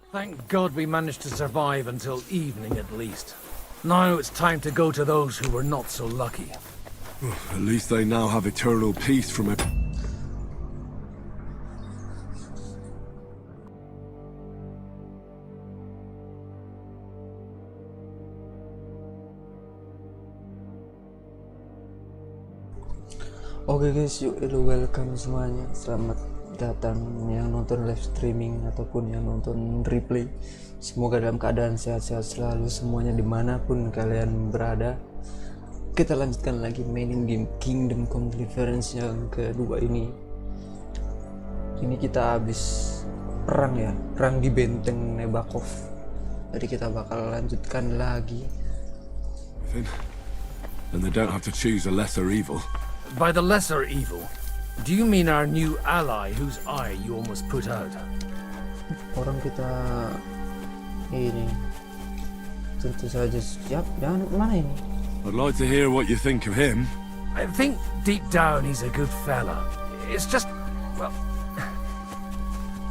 Thank God we managed to survive until evening at least. Now it's time to go to those who were not so lucky. At least they now have eternal peace from it. Oke guys, yuk welcome semuanya. Selamat datang yang nonton live streaming ataupun yang nonton replay. Semoga dalam keadaan sehat-sehat selalu semuanya dimanapun kalian berada. Kita lanjutkan lagi mainin game Kingdom Come Deliverance yang kedua ini. Ini kita habis perang ya, perang di benteng Nebakov. Jadi kita bakal lanjutkan lagi. And they don't have to choose a lesser evil. By the lesser evil, do you mean our new ally whose eye you almost put out? Orang kita ini tentu saja siap. Jangan mana ini? I'd like to hear what you think of him. I think deep down he's a good fella. It's just, well,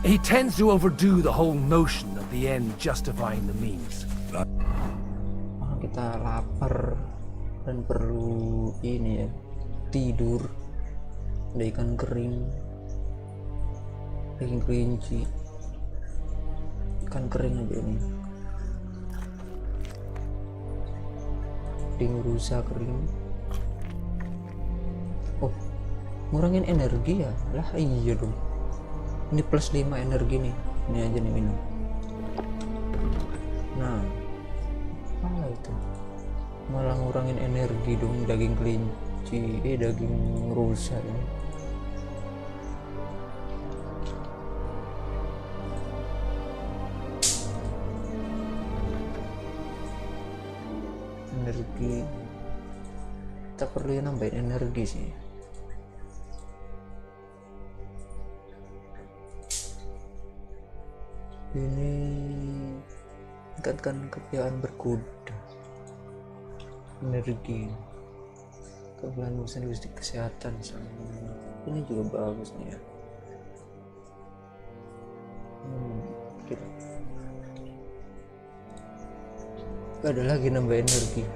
he tends to overdo the whole notion of the end justifying the means. Orang kita lapar dan perlu ini ya, tidur. Ada ikan kering, daging kelinci, ikan kering aja ini, daging rusa kering. Oh, ngurangin energi ya? Lah iya dong, ini plus 5 energi nih. Ini aja nih minum. Nah, apa itu? Malah ngurangin energi dong daging kelinci, daging rusa ini. Energi, kita perlu nambahin energi sih. Ini tingkatkan kepiawaian berkuda, energi, kebulan urusan logistik kesehatan sama. Ini juga bagus nih ya. Gitu. Ada lagi nambah energi.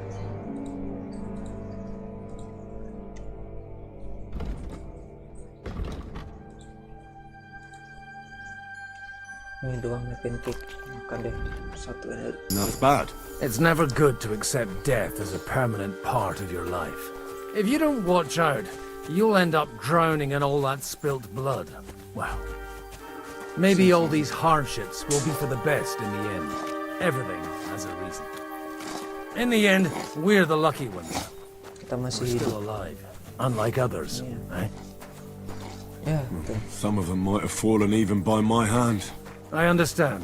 Ini doang nih pancake. Makan deh satu energi. Not bad. It's never good to accept death as a permanent part of your life. If you don't watch out, you'll end up drowning in all that spilt blood. Well, maybe all these hardships will be for the best in the end. Everything has a reason. In the end, we're the lucky ones. Kita masih We're hidup. still alive, unlike others. Eh? Ya, betul. Some of them might have fallen even by my hand. I understand.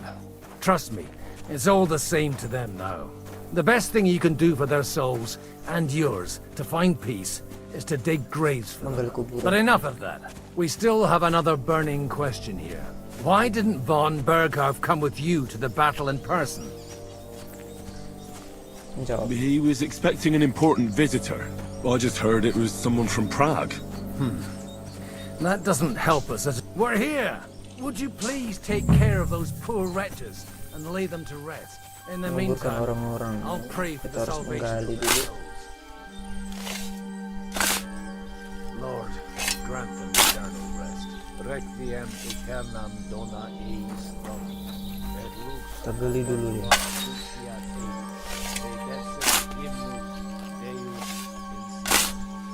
Trust me, it's all the same to them now. The best thing you can do for their souls, and yours, to find peace, is to dig graves for them. Menggali kuburan. But enough of that. We still have another burning question here. Why didn't von Berghoff come with you to the battle in person? Menjawab. He was expecting an important visitor. I just heard it was someone from Prague. That doesn't help us as we're here. Would you please take care of those poor wretches and lay them to rest? In the Menguburkan meantime, orang-orang. I'll pray for Kita the harus salvation menggali of their dulu. souls. Lord, grant them eternal rest. Requiem aeternam dona eis nom. Et lux Kita gali dulu ya. Luciat eis. Redesset hymnus Deus in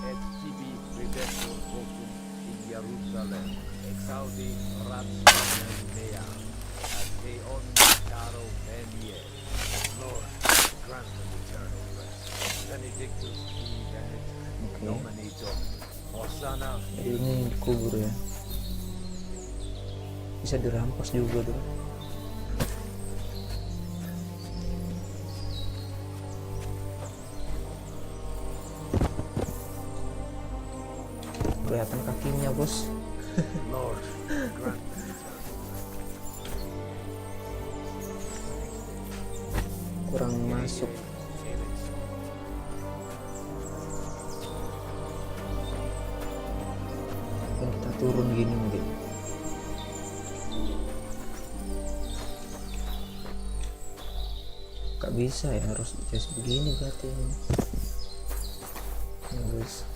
et tibi redessor vocum in Jerusalem. Exaudi ratio mea. Ad te omni caro venie. Lord, grant them eternal rest. Benedictus qui venet nomine Domini. Hosanna. Ini dikubur ya. Bisa dirampas juga tuh. Kelihatan kakinya bos. Lord, grant them eternal Kurang masuk. Dan kita turun gini mungkin. nggak bisa ya, harus just begini berarti ini. Ya, guys.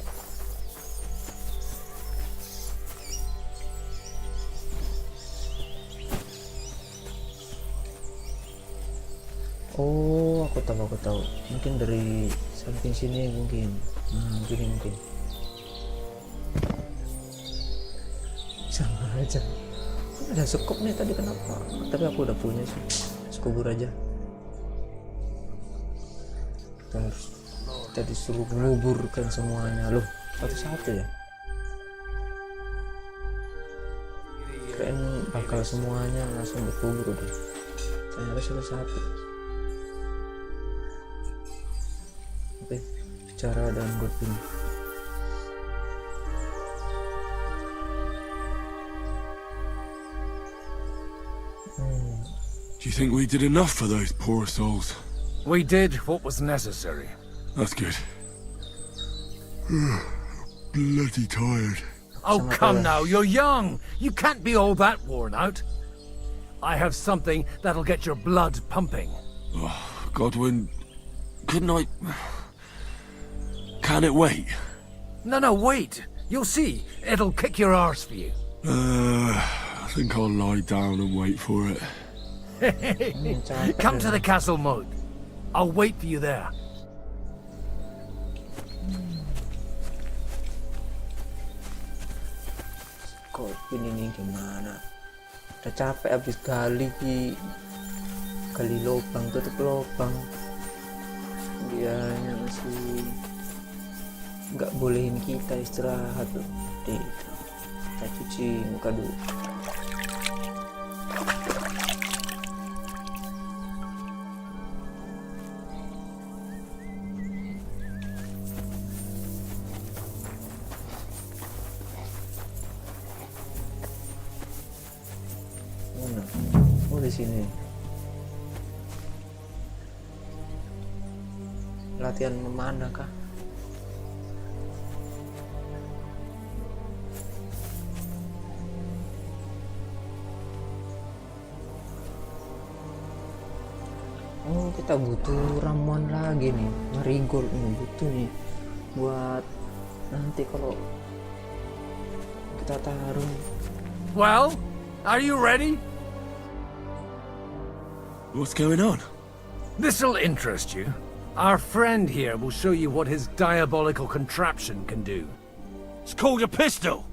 Oh, aku tahu. Mungkin dari samping sini mungkin. Nah, mungkin. Sama aja. Ada sekop nih tadi kenapa? Tapi aku udah punya sih. Sekubur aja. Kita disuruh menguburkan semuanya. Loh, satu-satu ya? Keren bakal semuanya langsung dikubur deh. Ternyata satu-satu. Oke, bicara dan Godwin. Do you think we did enough for those poor souls? We did what was necessary. That's good. Bloody tired. Oh, come now, you're young. You can't be all that worn out. I have something that'll get your blood pumping. Oh, Godwin, couldn't I... Can it wait? No, wait. You'll see. It'll kick your arse for you. I think I'll lie down and wait for it. Come to the castle moat. I'll wait for you there. Godwin ini gimana? Udah capek habis gali lubang, tutup lubang. Dianya masih nggak bolehin kita istirahat tuh. Kita cuci muka dulu. Oh, di sini. Latihan memanah kah? Oh, kita butuh ramuan lagi nih, marigold ini butuh nih buat nanti kalau kita tarung. Well, are you ready? What's going on? This'll interest you. Our friend here will show you what his diabolical contraption can do. It's called a pistol.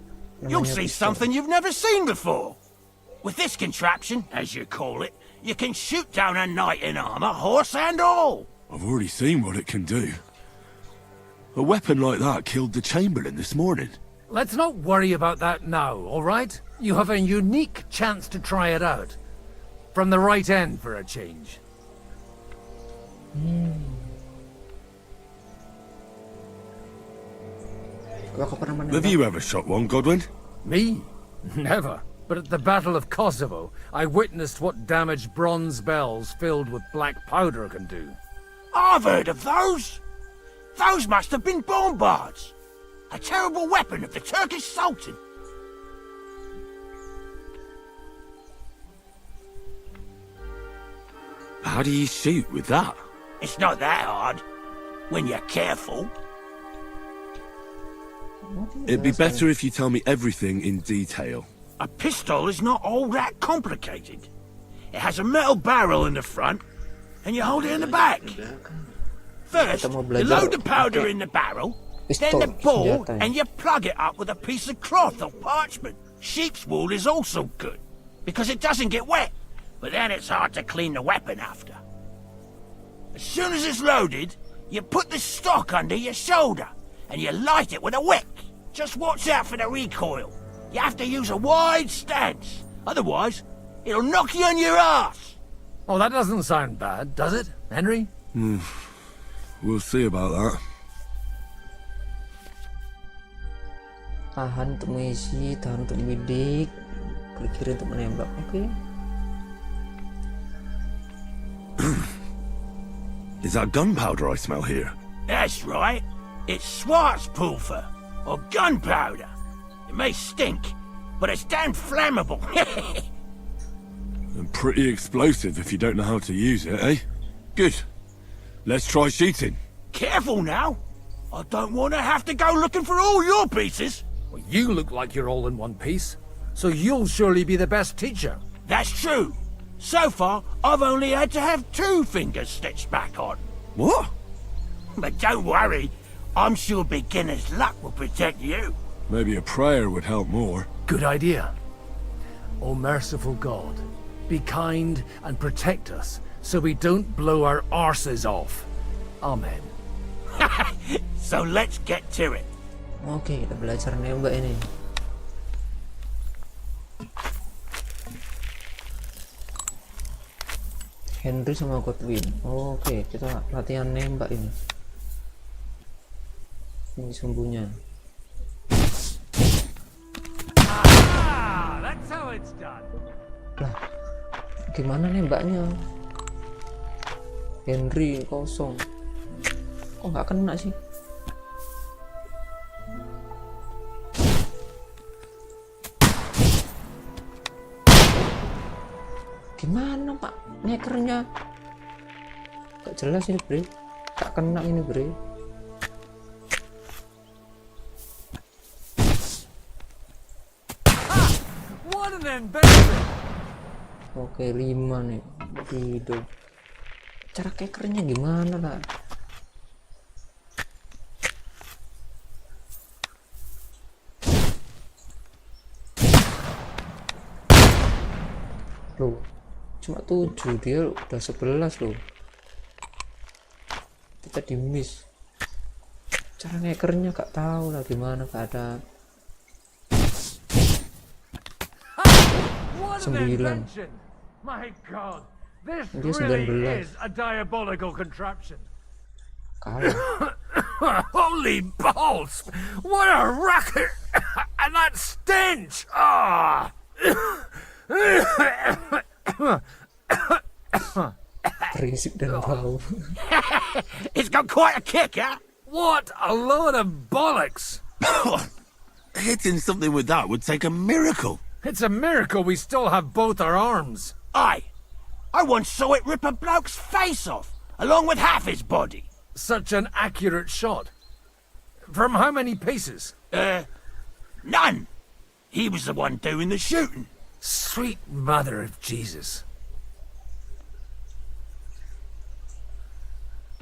You'll see something you've never seen before. With this contraption, as you call it, you can shoot down a knight in armor, horse and all. I've already seen what it can do. A weapon like that killed the Chamberlain this morning. Let's not worry about that now, all right? You have a unique chance to try it out. From the right end for a change. Have you ever shot one, Godwin? Me? Never. But at the Battle of Kosovo, I witnessed what damage bronze bells filled with black powder can do. I've heard of those. Those must have been bombards. A terrible weapon of the Turkish Sultan. How do you shoot with that? It's not that hard, when you're careful. It'd be better if you tell me everything in detail. A pistol is not all that complicated. It has a metal barrel in the front, and you hold it in the back. First, you load the powder in the barrel, then the ball, and you plug it up with a piece of cloth or parchment. Sheep's wool is also good, because it doesn't get wet, but then it's hard to clean the weapon after. As soon as it's loaded, you put the stock under your shoulder, and you light it with a wick. Just watch out for the recoil. You have to use a wide stance, otherwise it'll knock you on your ass. Oh, that doesn't sound bad, does it, Henry? We'll see about that. Tahan untuk mengisi, tahan untuk bidik, klik kiri untuk menembak. Oke. Is that gunpowder I smell here? That's right. It's Schwarzpulver, or gunpowder. It may stink, but it's damn flammable. And pretty explosive if you don't know how to use it, eh? Good. Let's try shooting. Careful now. I don't want to have to go looking for all your pieces. Well, you look like you're all in one piece, so you'll surely be the best teacher. That's true. So far, I've only had to have 2 fingers stitched back on. What? But don't worry. I'm sure beginner's luck will protect you. Maybe a prayer would help more. Good idea. O merciful God, be kind and protect us so we don't blow our arses off. Amen. So let's get to it. Oke, kita belajar nembak ini. Henry sama Godwin. Oke, kita latihan nembak ini. Ini sumbunya. That's how it's done. Lah, gimana nembaknya? Henry kosong. Kok nggak kena sih? Gimana pak nyekernya? Gak jelas ini bre. Gak kena ini bre. What an embarrassment! Oke 5 nih. Gitu. Cara kekernya gimana lah? Loh, cuma 7, dia udah 11 loh. Kita di miss. Cara ngekernya gak tahu lah gimana keadaan. What 9. an invention! My God, this Dia really 19. is a diabolical contraption. Kalah. Holy balls! What a racket! And that stench! Ah! Berisik dan bau. It's got quite a kick, huh? What a load of bollocks! Hitting something with that would take a miracle. It's a miracle we still have both our arms. Aye. I once saw it rip a bloke's face off, along with half his body. Such an accurate shot. From how many paces? None. He was the one doing the shooting. Sweet mother of Jesus.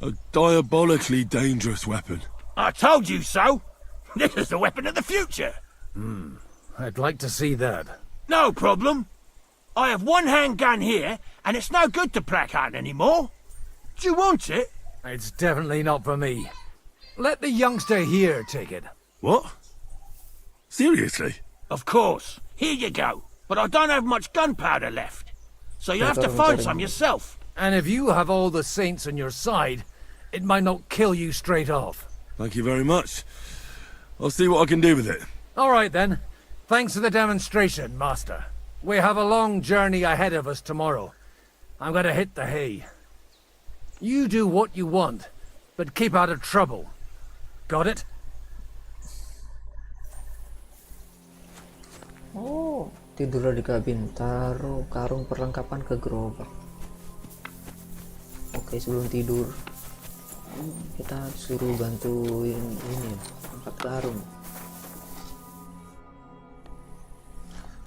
A diabolically dangerous weapon. I told you so. This is the weapon of the future. I'd like to see that. No problem. I have one handgun here, and it's no good to placard anymore. Do you want it? It's definitely not for me. Let the youngster here take it. What? Seriously? Of course. Here you go. But I don't have much gunpowder left. So you have to find some yourself. And if you have all the saints on your side, it might not kill you straight off. Thank you very much. I'll see what I can do with it. All right then. Thanks for the demonstration, Master. We have a long journey ahead of us tomorrow. I'm gonna hit the hay. You do what you want, but keep out of trouble. Got it? Oh, tidur di kabin. Taruh karung perlengkapan ke gerobak. Oke, sebelum tidur kita suruh bantuin ini ya, angkat karung.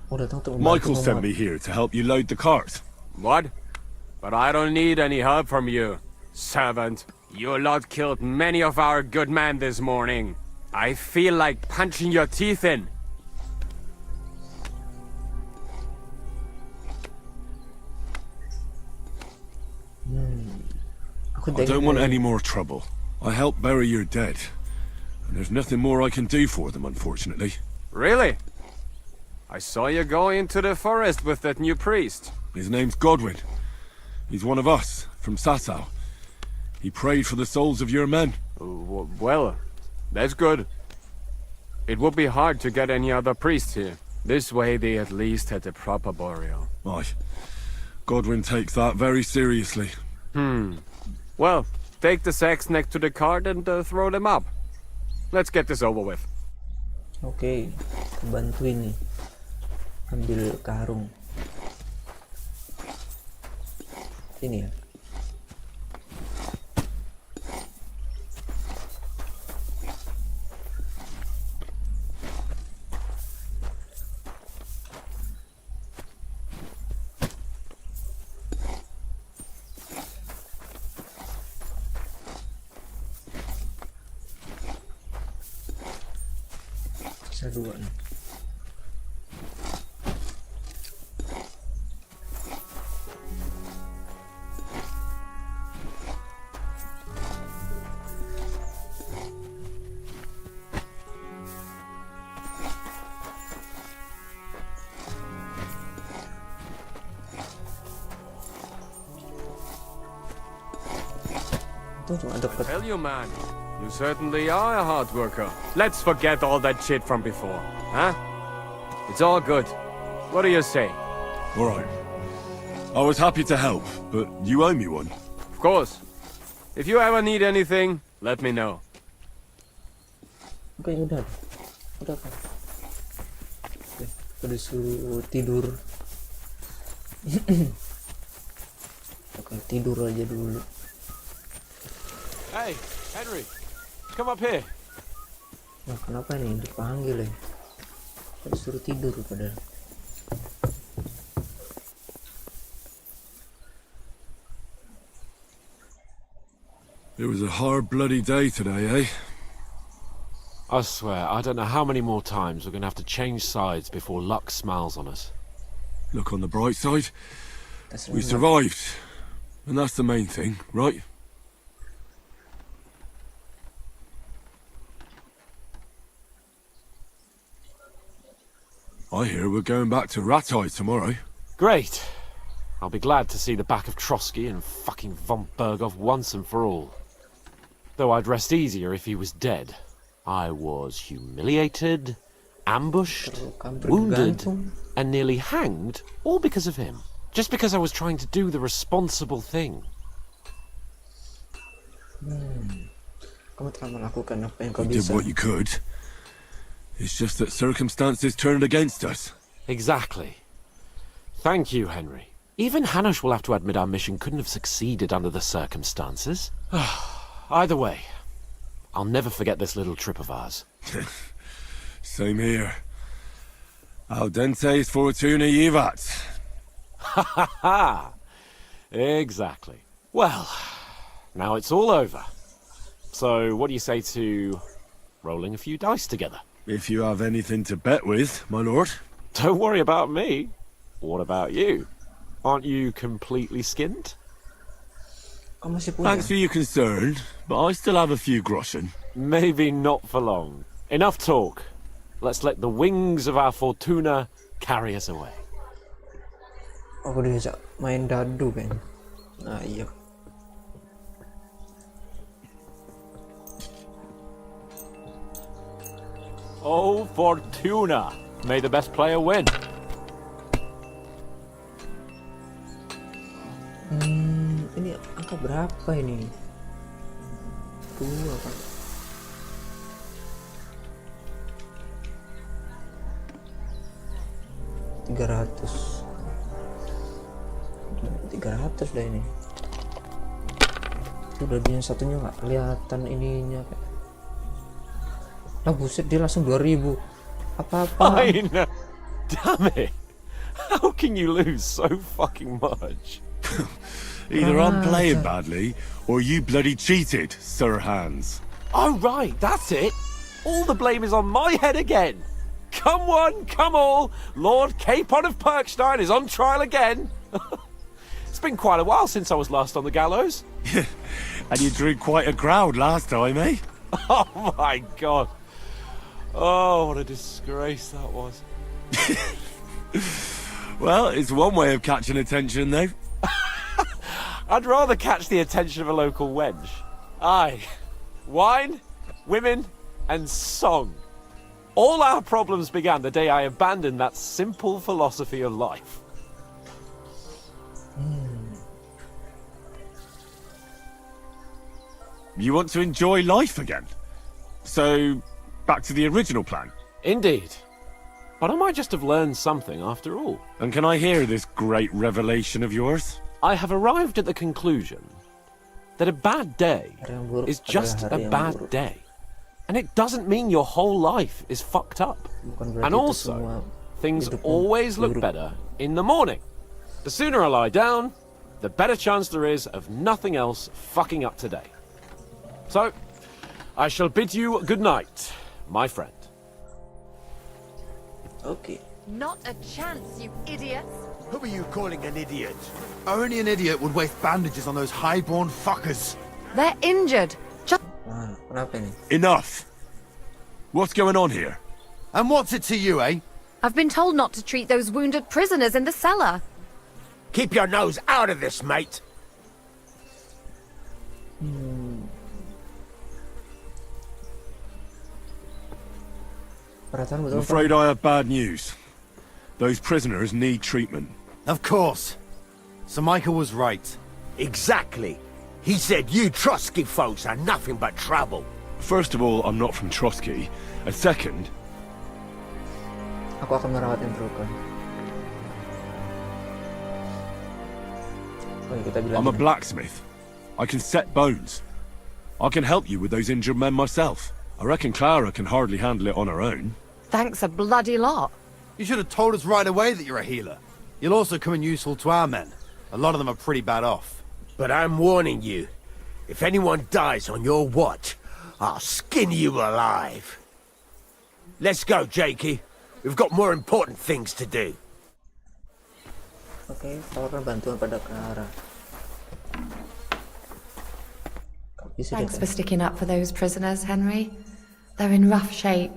Oh, datang untuk membantu Michael sent memuat. me here to help you load the cart. What? But I don't need any help from you, servant. Your lot killed many of our good men this morning. I feel like punching your teeth in. I don't want any more trouble. I helped bury your dead, and there's nothing more I can do for them, unfortunately. Really? I saw you go into the forest with that new priest. His name's Godwin. He's one of us, from Sasau. He prayed for the souls of your men. Well, that's good. It would be hard to get any other priests here. This way they at least had a proper burial. Aye. Godwin takes that very seriously. Well, take the sacks next to the cart and throw them up. Let's get this over with. Oke, bantuin nih. Ambil karung. Ini ya. Sisa 2 nih. Itu cuma I deket. tell you, man, you certainly are a hard worker. Let's forget all that shit from before, huh? It's all good. What do you say? All right. I was happy to help, but you owe me one. Of course. If you ever need anything, let me know. Oke, udah kan. Oke, udah disuruh tidur. Oke, tidur aja dulu. Hey, Henry, come up here. Nah, kenapa nih dipanggil ya? Kok disuruh tidur padahal. It was a hard bloody day today, eh? I swear, I don't know how many more times we're gonna have to change sides before luck smiles on us. Look on the bright side. That's We right. survived. And that's the main thing, right? I hear we're going back to Ratai tomorrow. Great. I'll be glad to see the back of Trotsky and fucking von Berghoff once and for all. Though I'd rest easier if he was dead. I was humiliated, ambushed, Terkam wounded, bergantung. and nearly hanged, all because of him. Just because I was trying to do the responsible thing. Kamu telah melakukan apa yang kau You did bisa. what you could. It's just that circumstances turned against us. Exactly. Thank you, Henry. Even Hanush will have to admit our mission couldn't have succeeded under the circumstances. Either way, I'll never forget this little trip of ours. Same here. Al dentes fortuna jivat. Ha! Exactly. Well, now it's all over. So, what do you say to rolling a few dice together? If you have anything to bet with, my lord. Don't worry about me. What about you? Aren't you completely skinned? Kau masih punya. Thanks for your concern, but I still have a few groschen. Maybe not for long. Enough talk. Let's let the wings of our fortuna carry us away. Aku diajak main dadu kan. Nah iya. Oh, Fortuna! May the best player win. Ini angka berapa ini? 2 apa? $300 dah ini. Itu udah dia satunya nggak kelihatan ininya kayak. Lah buset dia langsung 2000. Apa-apa. I know. Damn it! How can you lose so fucking much? Either I'm playing badly, or you bloody cheated, Sir Hans. Oh right, that's it. All the blame is on my head again. Come one, come all. Lord Capon of Perkstein is on trial again. It's been quite a while since I was last on the gallows. And you drew quite a crowd last time, eh? Oh my god. Oh, what a disgrace that was. Well, it's one way of catching attention, though. I'd rather catch the attention of a local wench. Aye. Wine, women, and song. All our problems began the day I abandoned that simple philosophy of life. You want to enjoy life again? So, back to the original plan. Indeed. But I might just have learned something after all. And can I hear this great revelation of yours? I have arrived at the conclusion that a bad day Hari yang buruk is adalah just hari a yang bad buruk. day. And it doesn't mean your whole life is fucked up. Bukan berarti And itu also, semua things hidupmu always look buruk. better in the morning. The sooner I lie down, the better chance there is of nothing else fucking up today. So, I shall bid you good night, my friend. Oke. Not a chance, you idiots. Who are you calling an idiot? Only an idiot would waste bandages on those highborn fuckers. They're injured. Just Nah, kenapa nih? Enough! What's going on here? And what's it to you, eh? I've been told not to treat those wounded prisoners in the cellar. Keep your nose out of this, mate. Perhatian I'm betul. Pak. afraid I have bad news. Those prisoners need treatment. Of course. Sir Michael was right. Exactly. He said you Trotsky folks are nothing but trouble. First of all, I'm not from Trotsky. And second, Aku akan merawat yang terluka. Oke, kita bilang. I'm a gini. blacksmith. I can set bones. I can help you with those injured men myself. I reckon Clara can hardly handle it on her own. Thanks a bloody lot. You should have told us right away that you're a healer. You'll also come in useful to our men. A lot of them are pretty bad off. But I'm warning you, if anyone dies on your watch, I'll skin you alive. Let's go, Jakey. We've got more important things to do. Oke, tawarkan bantuan pada Clara. Bisa Thanks kita. for sticking up for those prisoners, Henry. They're in rough shape.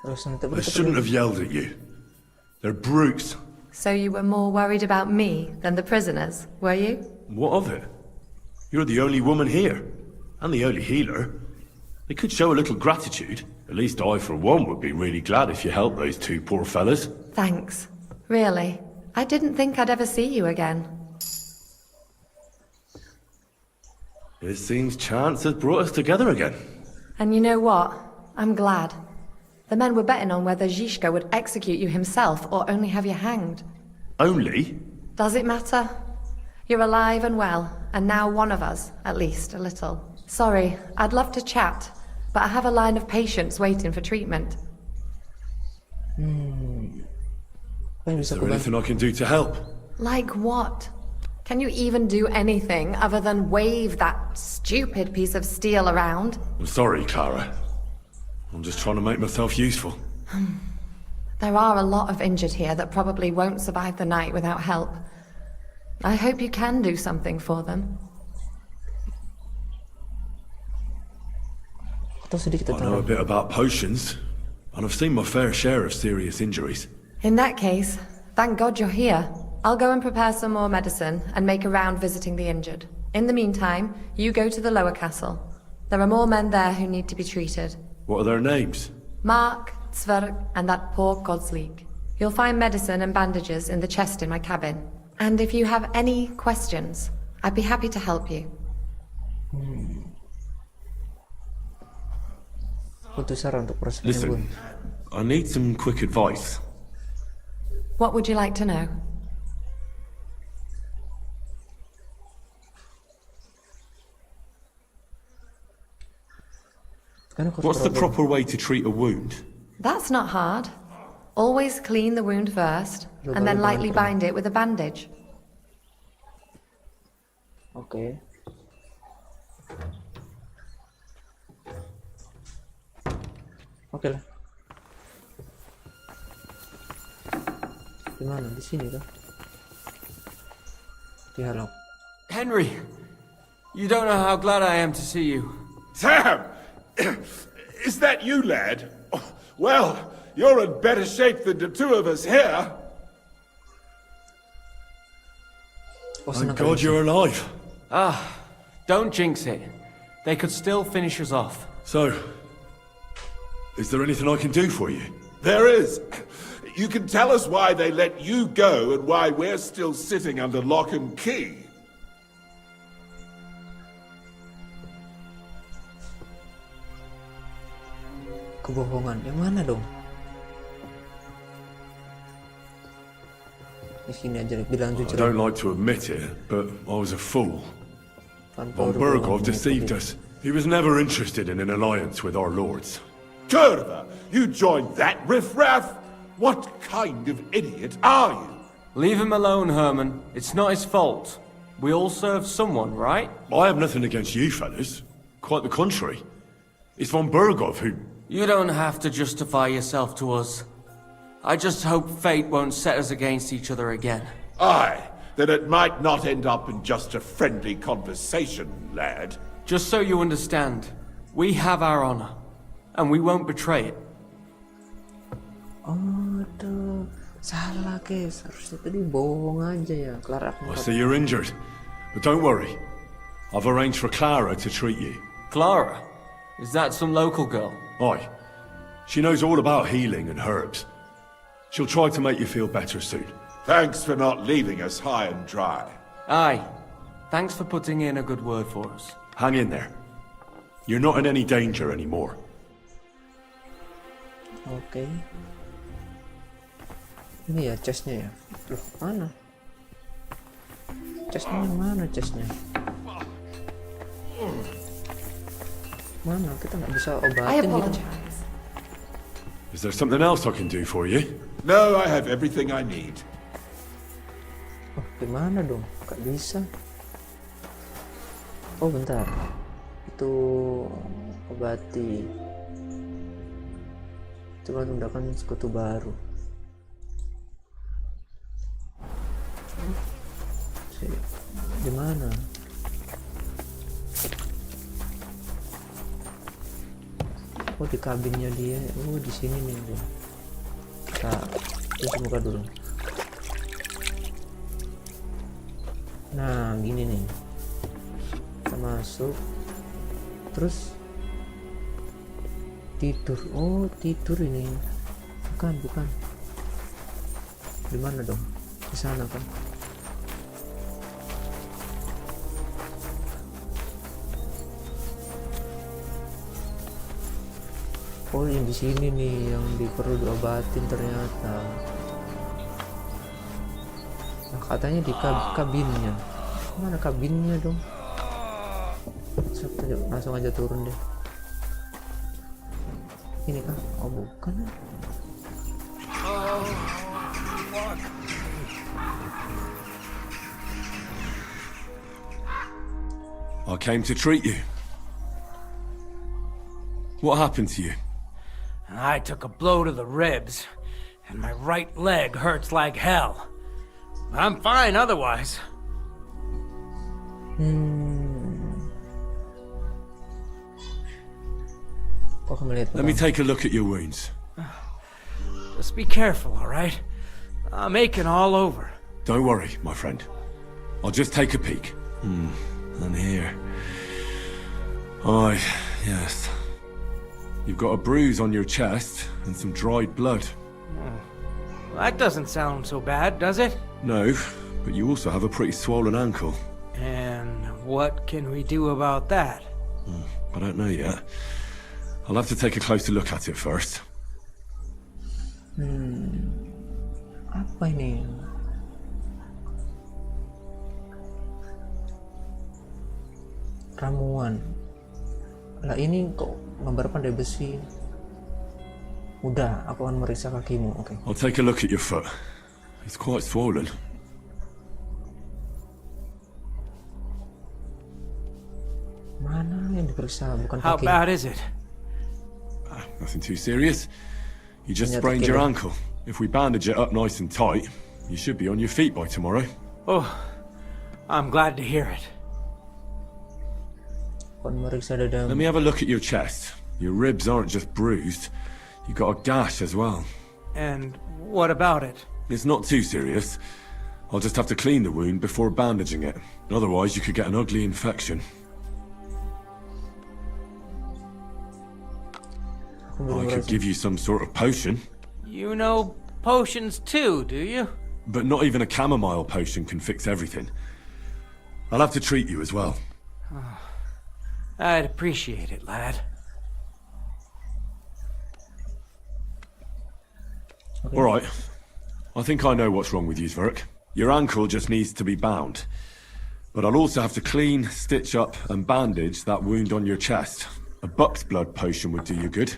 Terus nanti I shouldn't have yelled at you. They're brutes. So you were more worried about me than the prisoners, were you? What of it? You're the only woman here. And the only healer. They could show a little gratitude. At least I, for one, would be really glad if you helped those two poor fellas. Thanks. Really. I didn't think I'd ever see you again. It seems chance has brought us together again. And you know what? I'm glad. The men were betting on whether jikA would execute you himself or only have you hanged. Only? Does it matter? You're alive and well, and now one of us, at least a little. Sorry, I'd love to chat, but I have a line of patients waiting for treatment. Apa yang Is bisa there aku bantu? anything I can do to help? Like what? Can you even do anything other than wave that stupid piece of steel around? I'm sorry, Clara. I'm just trying to make myself useful. There are a lot of injured here that probably won't survive the night without help. I hope you can do something for them. Atau sedikit I know a tentang bit about potions, and I've seen my fair share of serious injuries. In that case, thank God you're here. I'll go and prepare some more medicine and make a round visiting the injured. In the meantime, you go to the lower castle. There are more men there who need to be treated. What are their names? Mark, Zverg, and that poor Godsleek. You'll find medicine and bandages in the chest in my cabin. And if you have any questions, I'd be happy to help you. butuh saran untuk proses Listen, penyembuhan. I need some quick advice. What would you like to know? Kan aku harus What's the problem. proper way to treat a wound? That's not hard. Always clean the wound first, and then lightly bind it with a bandage. Oke. Oke lah. Di mana? Di sini kah? Dialog. Henry, you don't know how glad I am to see you. Sam! Is that you, lad? Oh, well, you're in better shape than the two of us here. Oh, Thank God you're alive. Don't jinx it. They could still finish us off. So, is there anything I can do for you? There is. You can tell us why they let you go and why we're still sitting under lock and key. Kebohongan yang mana dong? Di sini aja bilang I jujur. don't like to admit it, but I was a fool. Tanpa Von berbohong Bergov menutupi. deceived us. He was never interested in an alliance with our lords. Curva, you joined that riffraff? What kind of idiot are you? Leave him alone, Herman. It's not his fault. We all serve someone, right? I have nothing against you fellas. Quite the contrary. It's von Bergov who... You don't have to justify yourself to us. I just hope fate won't set us against each other again. Aye, that it might not end up in just a friendly conversation, lad. Just so you understand, we have our honor, and we won't betray it. Aduh, salah guys. Harusnya tadi bohong aja ya. Clara. I see you're injured. But don't worry. I've arranged for Clara to treat you. Clara? Is that some local girl? Aye. She knows all about healing and herbs. She'll try to make you feel better soon. Thanks for not leaving us high and dry. Aye. Thanks for putting in a good word for us. Hang in there. You're not in any danger anymore. Oke. Ini ya chestnya ya. Loh, mana? Chestnya yang mana chestnya? Mana? Kita nggak bisa I obatin gitu. apologize. Is there something else I can do for you? No, I have everything I need. Oh, gimana dong? Nggak bisa. Oh, bentar. Itu obati. Coba menggunakan sekutu baru. Di mana? Oh, di kabinnya dia. Oh, di sini nih dia. Kita buka dulu. Nah, gini nih. Kita masuk. Terus tidur. Oh, tidur ini. Bukan. Di mana dong? Di sana kan? Oh, yang di sini nih yang perlu diobatin ternyata. Nah, katanya di kabinnya. Mana kabinnya dong? Langsung aja turun deh. Ini kah? Oh, bukan. I came to treat you. What happened to you? I took a blow to the ribs, and my right leg hurts like hell. I'm fine otherwise. Let me take a look at your wounds. Just be careful, all right? I'm aching all over. Don't worry, my friend. I'll just take a peek. And here. Aye, yes. You've got a bruise on your chest and some dried blood. Well, that doesn't sound so bad, does it? No, but you also have a pretty swollen ankle. And what can we do about that? I don't know yet. I'll have to take a closer look at it first. Apa ini? Ramuan. Lah ini kok gambar pandai besi. Udah, aku akan meriksa kakimu. Oke. I'll take a look at your foot. It's quite swollen. Mana yang diperiksa? Bukan How kaki. bad is it? Nothing too serious. You just Ternyata sprained your kilo. ankle. If we bandage it up nice and tight, you should be on your feet by tomorrow. Oh, I'm glad to hear it. Akan meriksa dadamu. Let me have a look at your chest. Your ribs aren't just bruised. You got a gash as well. And what about it? It's not too serious. I'll just have to clean the wound before bandaging it. Otherwise, you could get an ugly infection. I could give you some sort of potion. You know potions too, do you? But not even a chamomile potion can fix everything. I'll have to treat you as well. I'd appreciate it, lad. All right. I think I know what's wrong with you, Zverk. Your ankle just needs to be bound. But I'll also have to clean, stitch up, and bandage that wound on your chest. A buck's blood potion would do you good.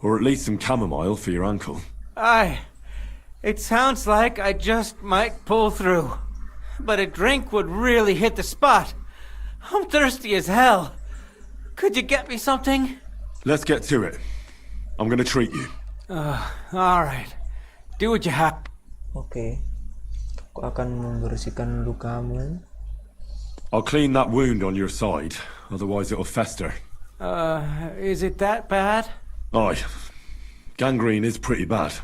Or at least some chamomile for your ankle. It sounds like I just might pull through. But a drink would really hit the spot. I'm thirsty as hell. Could you get me something? Let's get to it. I'm gonna treat you. Alright. Do what you have. Oke. Aku akan membersihkan lukamu. I'll clean that wound on your side, otherwise it'll fester. Is it that bad? Aye. Gangrene is pretty bad.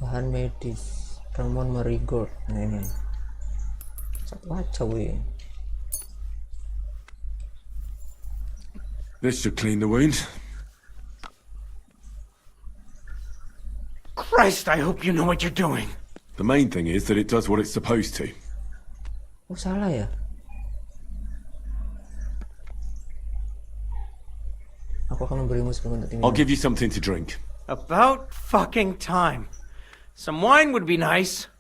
Bahan medis. Ramuan marigold. Nah ini. Baca weh. This should clean the wound. Christ, I hope you know what you're doing. The main thing is that it does what it's supposed to. Oh salah ya? Aku akan memberimu sebelum untuk tinggal. I'll give you something to drink. About fucking time. Some wine would be nice.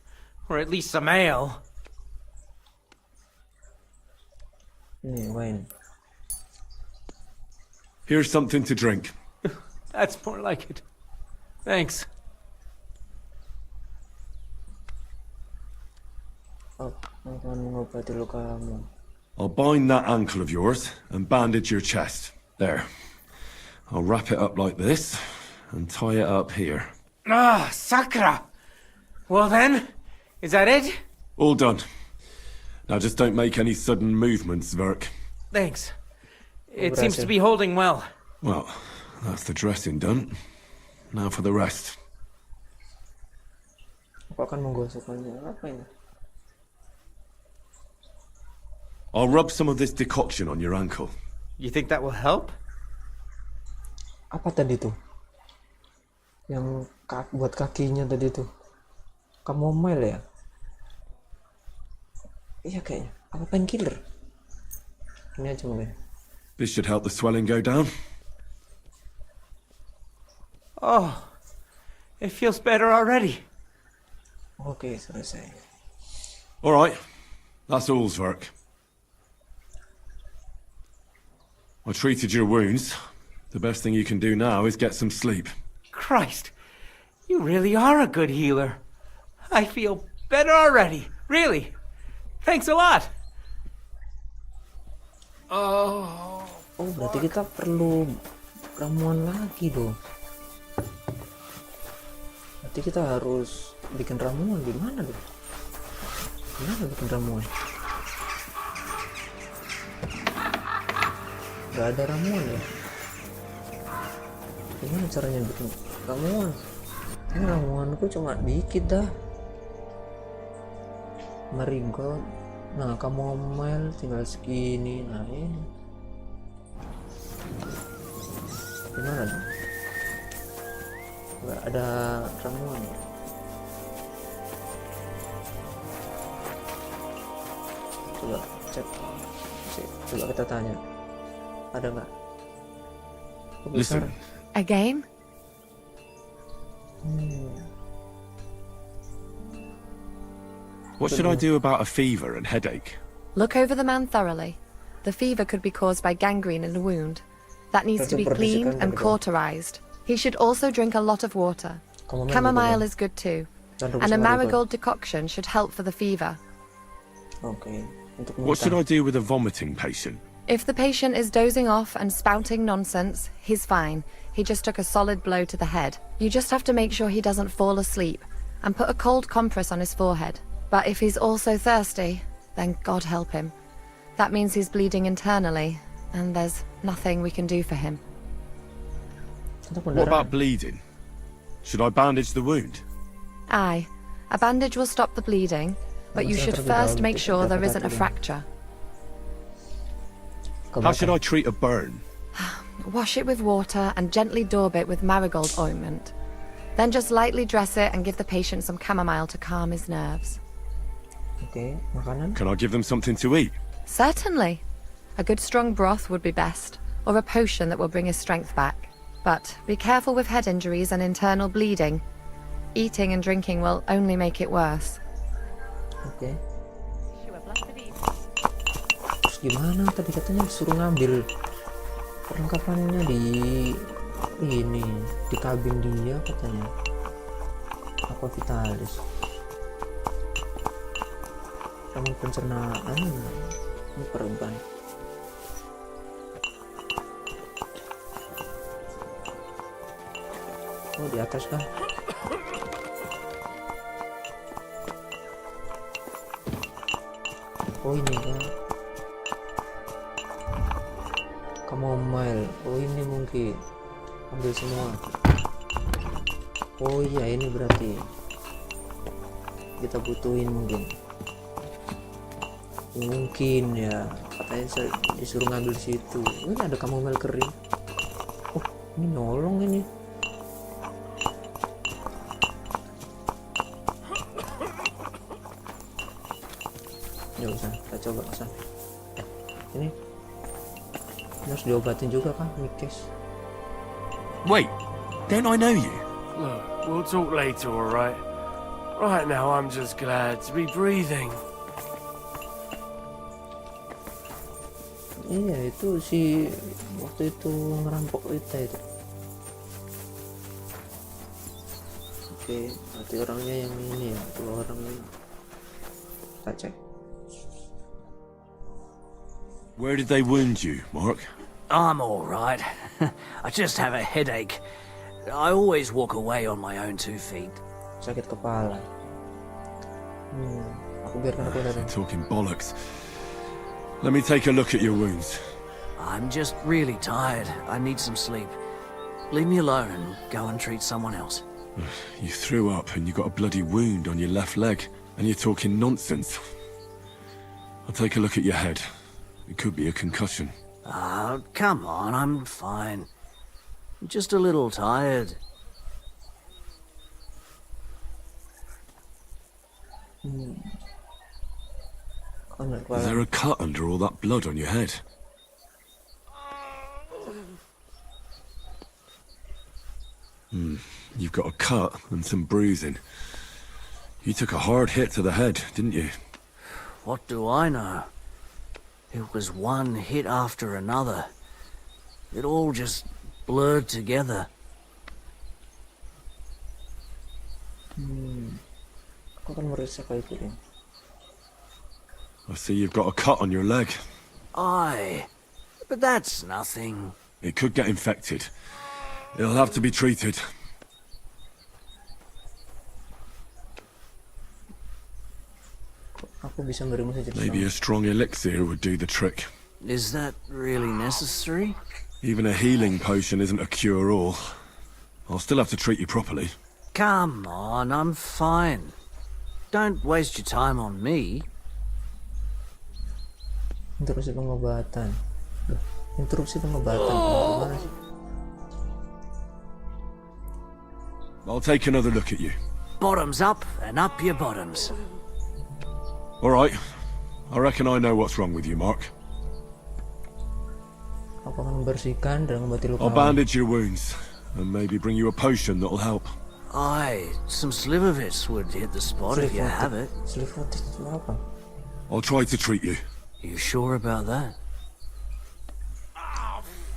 Or at least some ale. Ini wine. Here's something to drink. That's more like it. Thanks. Aku akan mengobati lukamu. I'll bind that ankle of yours and bandage your chest. There. I'll wrap it up like this and tie it up here. Ah, Sakra! Well then, is that it? All done. Now just don't make any sudden movements, Verk. Thanks. It seems to be holding well. Well, that's the dressing done. Now for the rest. Aku akan menggosokkannya. Apa ini? I'll rub some of this decoction on your ankle. You think that will help? Apa tadi tuh? Yang buat kakinya tadi tuh. Chamomile ya? Iya kayaknya. Apa painkiller? Ini aja mungkin. This should help the swelling go down. Oh, it feels better already. Oke, selesai. All right. That's all, Zwerk. I treated your wounds. The best thing you can do now is get some sleep. Christ, you really are a good healer. I feel better already, really. Thanks a lot. Oh, berarti kita perlu ramuan lagi dong. Berarti kita harus bikin ramuan di mana dong? Gimana bikin ramuan? Gak ada ramuan ya? Gimana caranya bikin ramuan? Ini ramuanku cuma dikit dah. Marigold. Nah, chamomile tinggal segini. Nah ini. Gimana dong? Gak ada ramuan ya? Coba cek. Coba kita tanya. Ada nggak? Listen. Again? What should I do about a fever and headache? Look over the man thoroughly. The fever could be caused by gangrene in the wound. That needs to be cleaned and cauterized. He should also drink a lot of water. Chamomile is good too. And a marigold decoction should help for the fever. Okay. What should I do with a vomiting patient? If the patient is dozing off and spouting nonsense, he's fine. He just took a solid blow to the head. You just have to make sure he doesn't fall asleep and put a cold compress on his forehead. But if he's also thirsty, then God help him. That means he's bleeding internally, and there's nothing we can do for him. What about bleeding? Should I bandage the wound? Aye. A bandage will stop the bleeding, but you should first make sure there isn't a fracture. How should I treat a burn? Wash it with water and gently daub it with marigold ointment. Then just lightly dress it and give the patient some chamomile to calm his nerves. Okay, makanan? Can I give them something to eat? Certainly. A good strong broth would be best, or a potion that will bring his strength back. But be careful with head injuries and internal bleeding. Eating and drinking will only make it worse. Okay. Terus gimana? Tadi katanya disuruh ngambil perlengkapannya di ini, di kabin dia katanya. Apa vitalis? Ramuan pencernaan, ini perban. Oh, di atas kan? Oh, ini kan. Chamomile. Oh, ini mungkin. Ambil semua. Oh iya, ini berarti kita butuhin mungkin ya, katanya disuruh ngambil situ. Ini ada chamomile kering. Oh, ini nolong ini. Ya usah, kita coba kesana. Ini harus diobatin juga kan, Mikes. Wait, don't I know you? Look, we'll talk later, alright? Right now, I'm just glad to be breathing. Iya, itu si waktu itu ngerampok kita itu. Oke, berarti orangnya yang ini ya, dua orang ini. Kita cek. Where did they wound you, Mark? I'm all right. I just have a headache. I always walk away on my own 2 feet. Sakit kepala. Aku biarkan aku datang. Talking bollocks. Let me take a look at your wounds. I'm just really tired. I need some sleep. Leave me alone and go and treat someone else. You threw up and you got a bloody wound on your left leg, and you're talking nonsense. I'll take a look at your head. It could be a concussion. Oh, come on, I'm fine. I'm just a little tired. Is there a cut under all that blood on your head? You've got a cut and some bruising. You took a hard hit to the head, didn't you? What do I know? It was one hit after another. It all just blurred together. Aku akan meriksa kayak gini. I see you've got a cut on your leg. Aye, but that's nothing. It could get infected. It'll have to be treated. Aku bisa berimu saja. Maybe a strong elixir would do the trick. Is that really necessary? Even a healing potion isn't a cure-all. I'll still have to treat you properly. Come on, I'm fine. Don't waste your time on me. Interupsi pengobatan. Loh, interupsi pengobatan. Gimana sih? I'll take another look at you. Bottoms up and up your bottoms. All right. I reckon I know what's wrong with you, Mark. Aku akan membersihkan dan mengobati luka. I'll bandage your wounds and maybe bring you a potion that'll help. Aye, some slivovitz would hit the spot if you have it. Slivovitz itu apa? I'll try to treat you. You sure about that?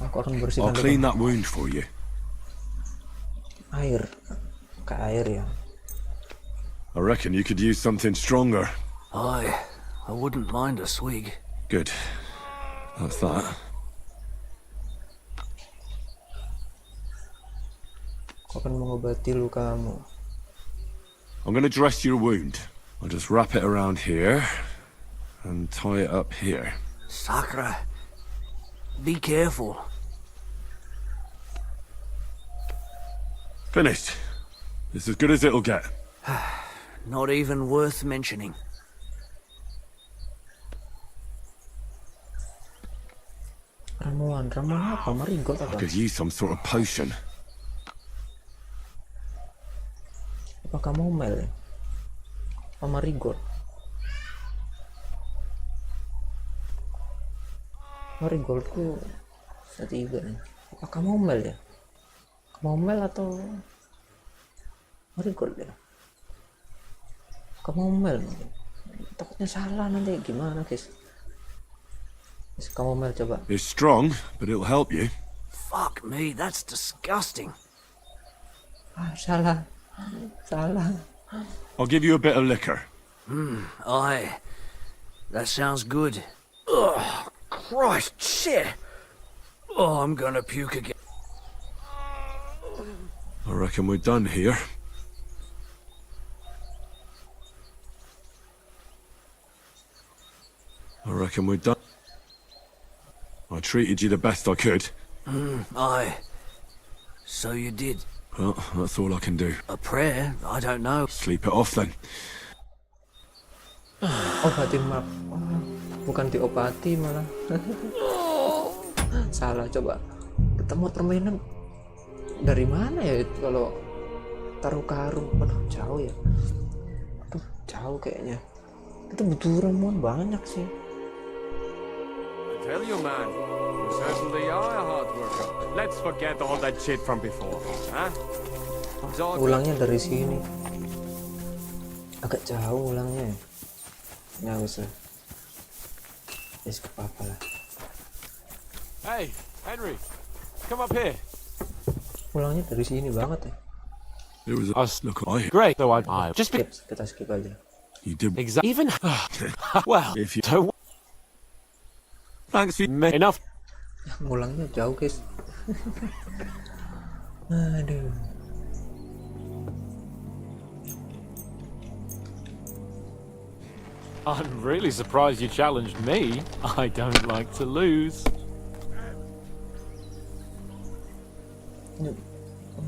Aku akan membersihkan. I'll clean that wound for you. Air. Ke air ya. I reckon you could use something stronger. Aye, I wouldn't mind a swig. Good. That's that. Aku akan mengobati lukamu. I'm going to dress your wound. I'll just wrap it around here and tie it up here. Sakra, be careful. Finished. It's as good as it'll get. Not even worth mentioning. Ramuan apa? Marigot I apa? could use some sort of potion. Apa chamomile? Apa marigot? Marigoldku setiga nih. Apa chamomile ya? Chamomile atau marigold ya? Chamomile mungkin. Takutnya salah nanti gimana guys? Chamomile coba. It's strong, but it'll help you. Fuck me, that's disgusting. Salah. I'll give you a bit of liquor. Aye, that sounds good. Ugh, Christ, shit. Oh, I'm gonna puke again. I reckon we're done here. I reckon we're done. I treated you the best I could. Aye. So you did. Well, that's all I can do. A prayer? I don't know. Sleep it off then. Obatin maaf. Bukan diobati malah. Salah, coba. Kita mau permainan dari mana ya itu kalau taruh karung? Waduh, jauh ya. Aduh, jauh kayaknya. Itu butuh ramuan banyak sih. Tell you, man, you certainly are a hard worker. Let's forget all that shit from before, huh? Ulangnya dari sini. Agak jauh ulangnya. Nggak usah. Yes, apa-apa lah. Hey, Henry, come up here. Ulangnya dari sini banget ya. It was us. Look, Great, though I just Skip, kita skip aja. You did exactly even. Well, if you don't. Thanks for Enough. Ulangnya jauh, guys. Aduh. I'm really surprised you challenged me. I don't like to lose.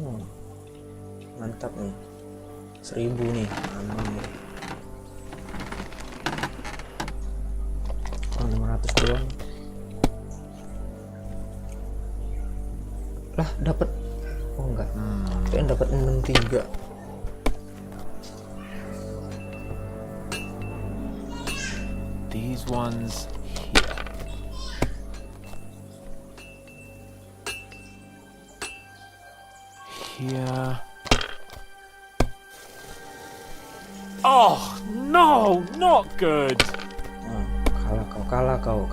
Oh, mantap nih. 1000 nih, aman nih. Oh, 500 doang. Lah, dapat. Oh enggak. Kayaknya dapat 63. These ones here. Here. Oh, no, not good. Kalah kau.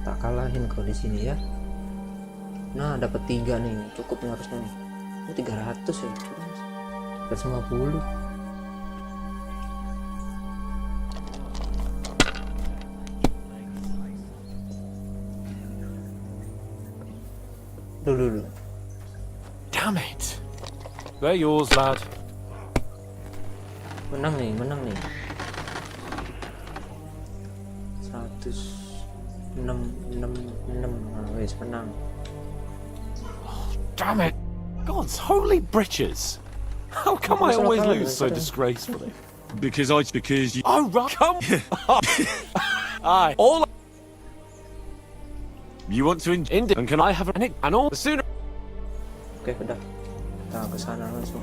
Tak kalahin kau di sini ya. Nah, dapat 3 nih. Cukup nih harusnya nih. Ini 300 ya. 350. Dulu. Damn it. They're yours, lad. Menang nih. 106. Nah, wes menang. Damn it. God's holy britches. How come I always lose so disgracefully? because you. Oh, right. Come on. Aye. All. You want to Indeed. And can I have an and all the sooner? Oke, udah. Kita ke sana langsung.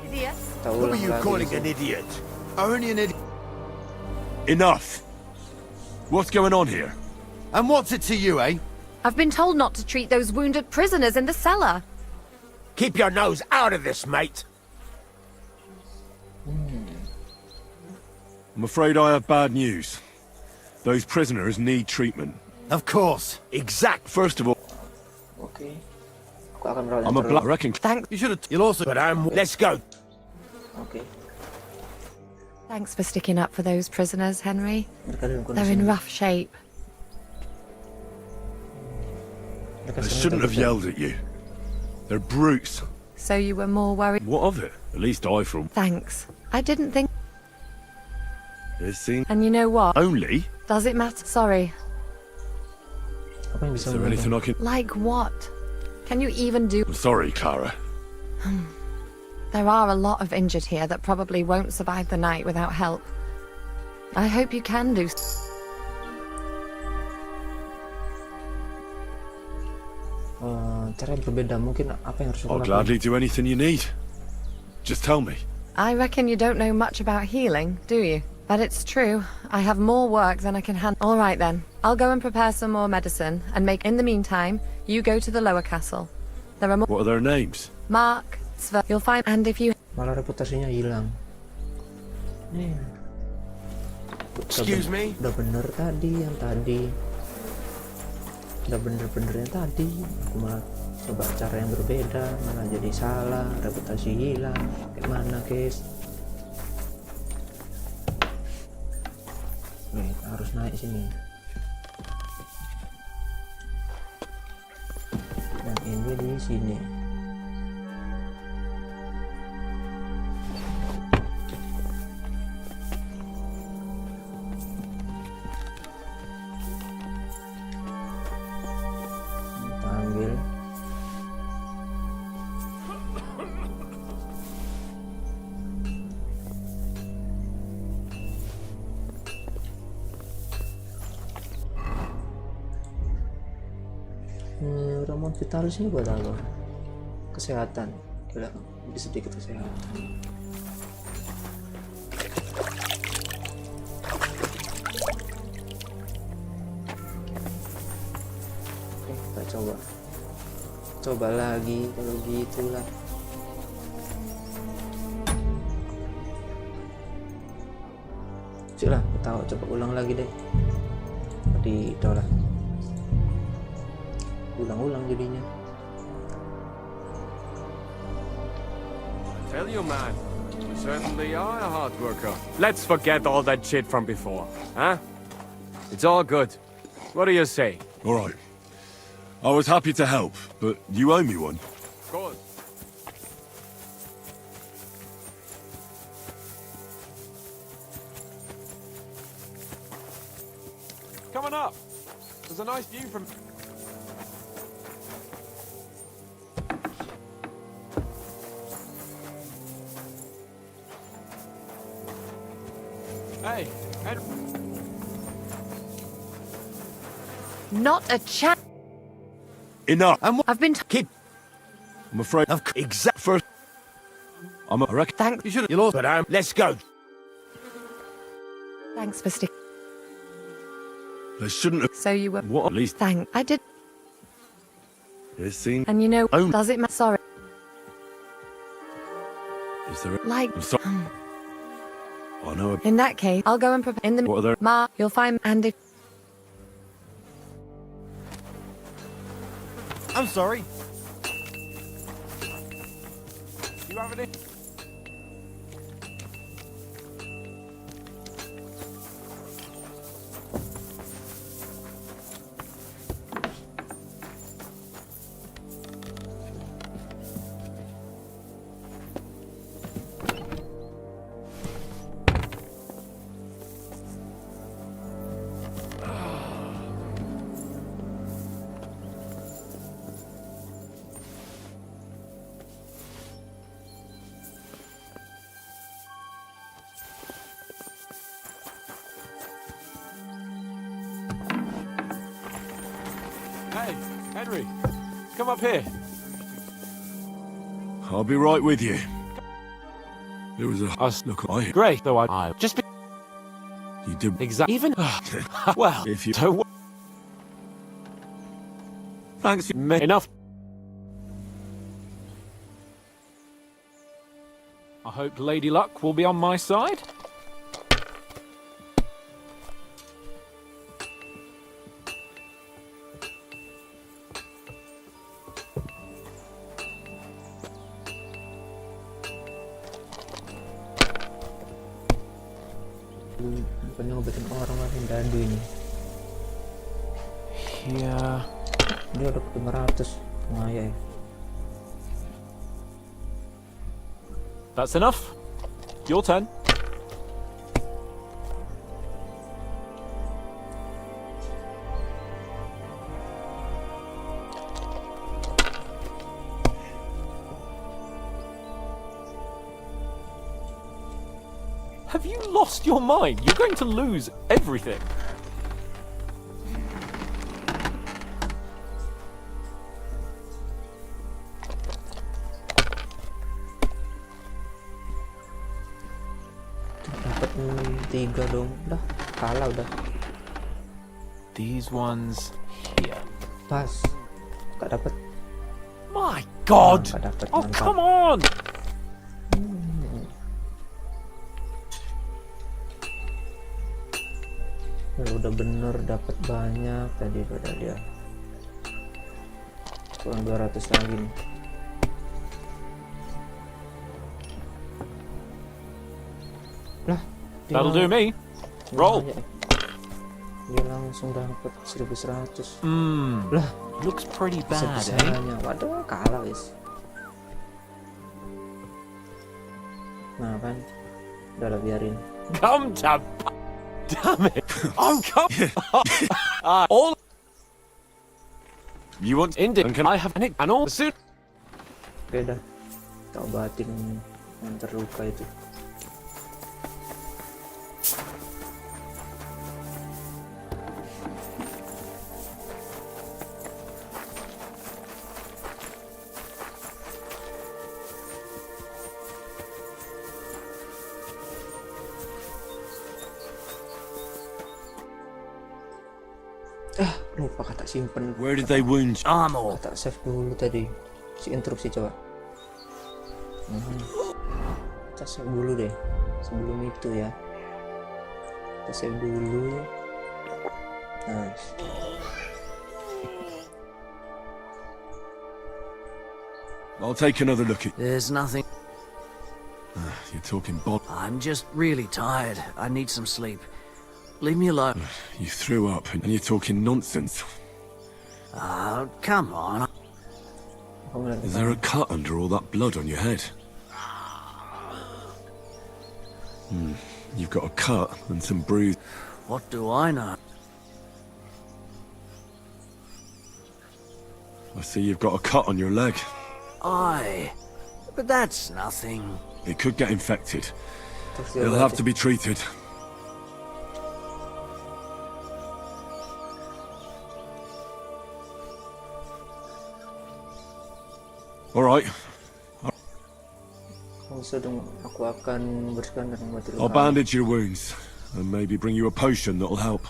Idiot. Kita Who are ulang you lagi calling di an sini. idiot? Only an idiot. Enough. What's going on here? And what's it to you, eh? I've been told not to treat those wounded prisoners in the cellar. Keep your nose out of this, mate. I'm afraid I have bad news. Those prisoners need treatment. Of course. Exact. First of all, Oke. Aku akan merawat I'm a yang black. I terbaik. reckon. Thanks. You should have. You'll also. But let's go. Oke. Thanks for sticking up for those prisoners, Henry. Mereka dalam They're kondisi. in rough shape. Mereka I sedang shouldn't have terluka. yelled at you. They're brutes. So you were more worried. What of it? At least I from. Thanks. I didn't think. This scene. And you know what? Only. Does it matter? Sorry. Apa yang Is bisa there anything I can? Like what? Can you even do? I'm sorry, Clara. There are a lot of injured here that probably won't survive the night without help. I hope you can do. Cara yang berbeda mungkin apa yang harus aku I'll lakukan? gladly do anything you need. Just tell me. I reckon you don't know much about healing, do you? But it's true. I have more work than I can handle. All right then. I'll go and prepare some more medicine and make. In the meantime, you go to the lower castle. There are more. What are their names? Mark, Sver. You'll find. And if you. Malah reputasinya hilang. Nih. Excuse me? Udah bener tadi yang tadi. Udah bener-bener yang tadi. Aku malah coba cara yang berbeda, malah jadi salah, reputasi hilang. Kayak mana, guys? Nih, harus naik sini. Dan ini di sini. Ramuan vitalis ini buat apa? Kesehatan. Gila, lebih sedikit kesehatan. Oke, kita coba lagi kalau gitulah. Cuklah, kita coba ulang lagi deh. Tadi itulah. Ulang-ulang jadinya. Tell you, man, you certainly are a hard worker. Let's forget all that shit from before, huh? It's all good. What do you say? All right. I was happy to help, but you owe me one. Of course. Come on up. There's a nice view from... Hey, Not a chance. Enough. I've been Keep. I'm afraid. Exact first. I reckon. Thanks. You should. You'll also. But let's go. Thanks for sticking. They shouldn't have. So you were. What? At least Thank. I did. it seems. And you know, Oh. does it matter? Sorry. Is there? Like. I'm sorry. I know. In that case, I'll go and prepare. In the What are there? Ma, you'll find. And if. I'm sorry. you have any... Hey, Henry, come up here. I'll be right with you. There was a look. I Great, though I just be... you did. Exactly. Even... well, If you- don't... Thanks. Enough. I hope Lady Luck will be on my side. Bukannya ngobatin orang makin dadu ini. Yeah. Dia udah 500 ngaya ya. That's enough. Your turn. Have you lost your mind? You're going to lose everything. Dapat 3 dong. Udah kalah udah. These ones here. Pas. Gak dapat. My God! Gak dapat. Oh, Mantap. come on! Ya, udah bener dapat banyak tadi pada dia. Kurang 200 lagi nih. Lah, dia That'll do me. Roll. Dia langsung dapat 1100. Lah, looks pretty bad, eh? Sebisanya. Waduh, kalah wis. Nah kan, udah lah biarin. Come to... Damn it! I'm coming. All You want? Indeed. And can I have an all soon? Oke dah, kita obatin yang terluka itu. Lupa kata simpen. Where did they wound you? I'm all. Kata save dulu tadi. Si interupsi coba. Kita save dulu deh. Sebelum itu ya. Kita save dulu. Nice. I'll take another look at... There's nothing. You're talking bod... I'm just really tired. I need some sleep. Leave me alone. You threw up and you're talking nonsense. Come on. Is there a cut under all that blood on your head? You've got a cut and some bruise. What do I know? I see you've got a cut on your leg. But that's nothing. It could get infected. It'll have to be treated. All right. Aku akan bersihkan dan mengobati I'll luka. bandage your wounds and maybe bring you a potion that'll help.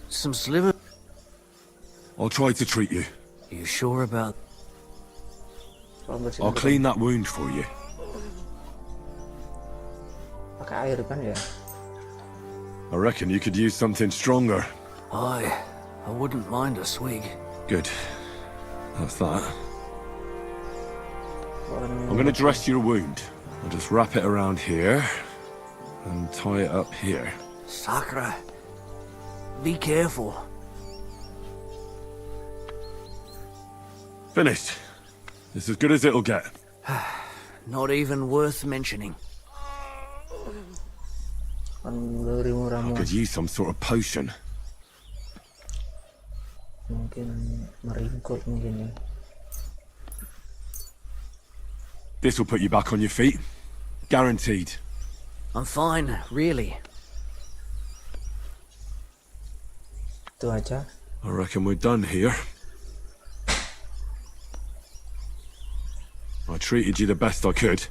Some sliver. I'll try to treat you. You sure about? I'll clean that wound for you. Pakai air kan ya? I reckon you could use something stronger. I wouldn't mind a swig. Good. That's that. I'm going to dress your wound. I'll just wrap it around here and tie it up here. Sakura. Be careful. Finished. It's as good as it'll get. Not even worth mentioning. I could use some sort of potion. Mungkin meringkut mungkin ya. This will put you back on your feet. Guaranteed. I'm fine, really. Itu aja. I reckon we're done here. I treated you the best I could.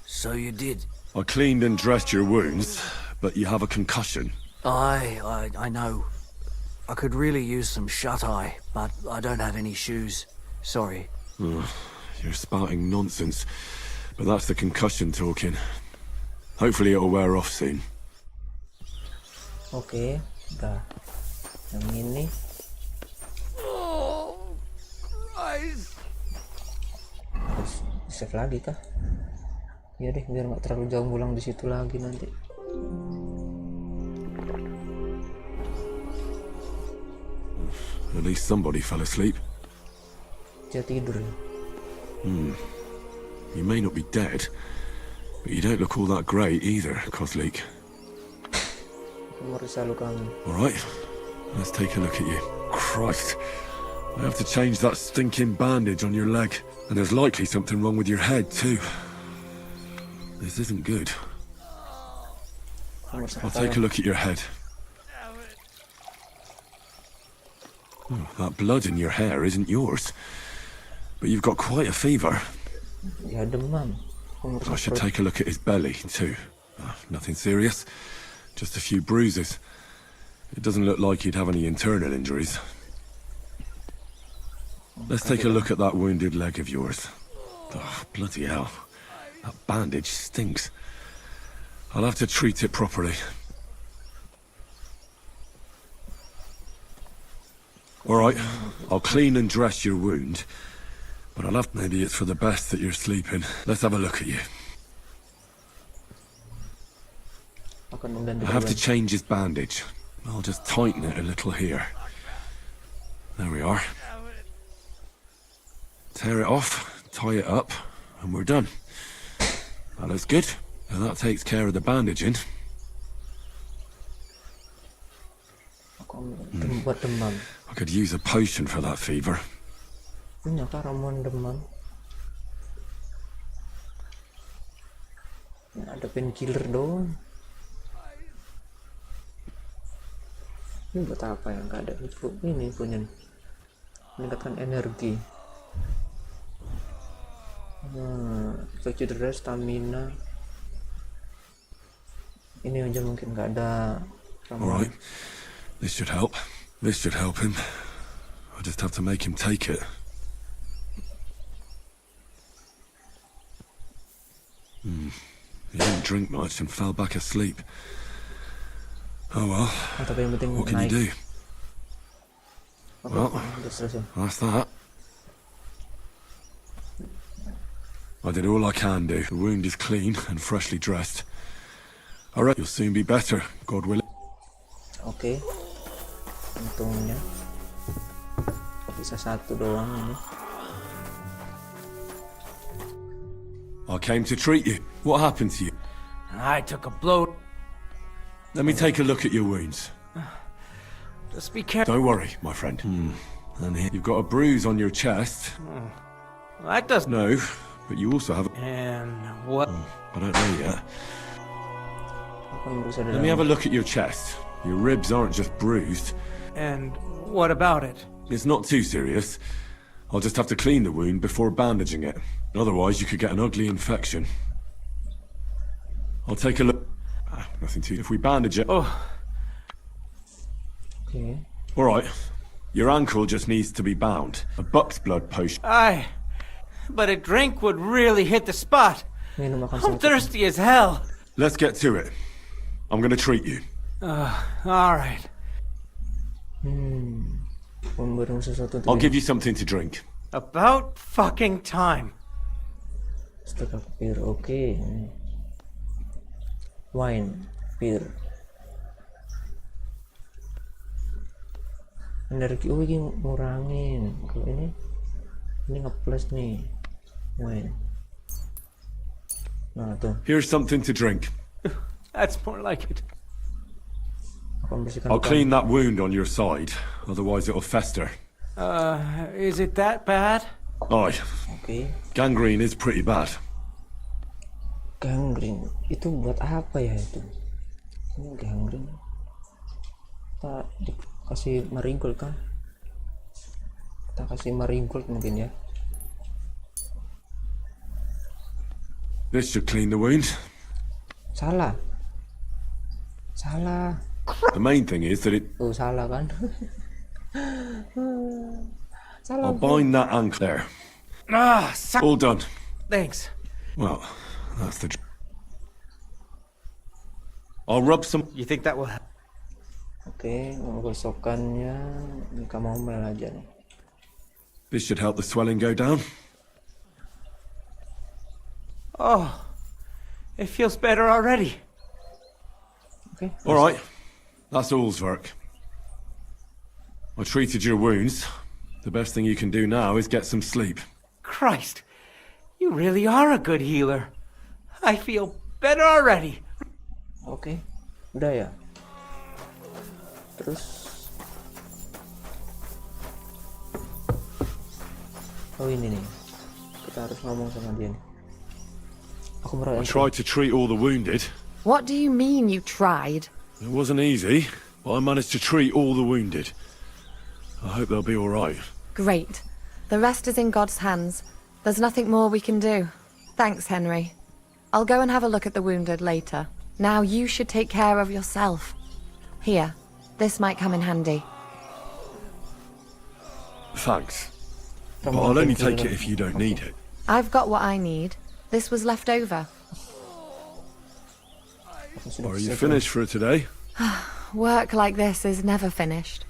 So you did. I cleaned and dressed your wounds, but you have a concussion. I know. I could really use some shut-eye, but I don't have any shoes. Sorry. You're spouting nonsense, but that's the concussion talking. Hopefully it'll wear off soon. Oke, udah. Yang ini. Harus save lagi kah? Ya deh, biar nggak terlalu jauh pulang di situ lagi nanti. At least somebody fell asleep. Dia tidur. You may not be dead, but you don't look all that great either, Kozlik. Merisa lukamu. All right, let's take a look at you. Christ, I have to change that stinking bandage on your leg, and there's likely something wrong with your head too. This isn't good. I'll take a look at your head. That blood in your hair isn't yours, but you've got quite a fever. Ya demam. I should take a look at his belly too. Nothing serious, just a few bruises. It doesn't look like he'd have any internal injuries. Let's take a look at that wounded leg of yours. Oh, bloody hell. That bandage stinks. I'll have to treat it properly. All right, I'll clean and dress your wound, but I'll have... Maybe it's for the best that you're sleeping. Let's have a look at you. I have to change his bandage. I'll just tighten it a little here. There we are. Tear it off, tie it up, and we're done. That looks good. And that takes care of the bandaging. Buat demam. I could use a potion for that fever. Punya kah ramuan demam? Nah, ada painkiller doang. Ini buat apa ya? Nggak ada info. Ini punya meningkatkan energi. Efek cedera, stamina. Ini aja mungkin nggak ada ramuan. Alright, This should help. This should help him. I just have to make him take it. He didn't drink much and fell back asleep. Oh well. Tapi yang penting What can you naik. do? Oke, Well, udah selesai. that's that. I did all I can do. The wound is clean and freshly dressed. I reckon you'll soon be better, God willing. Oke. Untungnya bisa satu doang ini. I came to treat you. What happened to you? I took a blow. Let me take a look at your wounds. Just be careful. Don't worry, my friend. And here, you've got a bruise on your chest. That doesn't. No, but you also have. And what? I don't know yet. Akan berusaha Let me have a look at your chest. Your ribs aren't just bruised. And what about it? It's not too serious. I'll just have to clean the wound before bandaging it. Otherwise, you could get an ugly infection. I'll take a look. Nothing too. If we bandage it. Oh. Oke. All right. Your ankle just needs to be bound. A buck's blood potion. But a drink would really hit the spot. Minum makan I'm sedikit. thirsty as hell. Let's get to it. I'm going to treat you. All right. Memberi sesuatu untuk I'll give you something to drink. About fucking time. Stek bir. Oke. Wine, bir. Energi, ini ngurangin. Kalau ini nge-plus nih. Wine. Nah tuh. Here's something to drink. That's more like it. Aku bersihkan. I'll clean that wound on your side, otherwise it'll fester. Is it that bad? Aye, Oke. gangrene is pretty bad. Gangrene itu buat apa ya itu? Ini gangrene. Kita dikasih marigold kan? Kita kasih marigold mungkin ya. This should clean the wound. Salah. The main thing is that it... Tuh salah kan? Salah. I'll bind that ankle there. Suck. All done. Thanks. Well, that's the... I'll rub some... You think that will help? Oke, menggosokkannya jika mau mel aja nih. This should help the swelling go down. Oh, it feels better already. Oke. All right. That's all's work. I treated your wounds. The best thing you can do now is get some sleep. Christ, you really are a good healer. I feel better already. Oke. Udah ya. Terus oh ini nih. Kita harus ngomong sama dia nih. Aku I tried to treat all the wounded. What do you mean you tried? It wasn't easy, but I managed to treat all the wounded. I hope they'll be all right. Great. The rest is in God's hands. There's nothing more we can do. Thanks, Henry. I'll go and have a look at the wounded later. Now you should take care of yourself. Here, this might come in handy. Thanks. But I'll only take it if you don't need it. I've got what I need. This was left over. Are you finished for today? Work like this is never finished.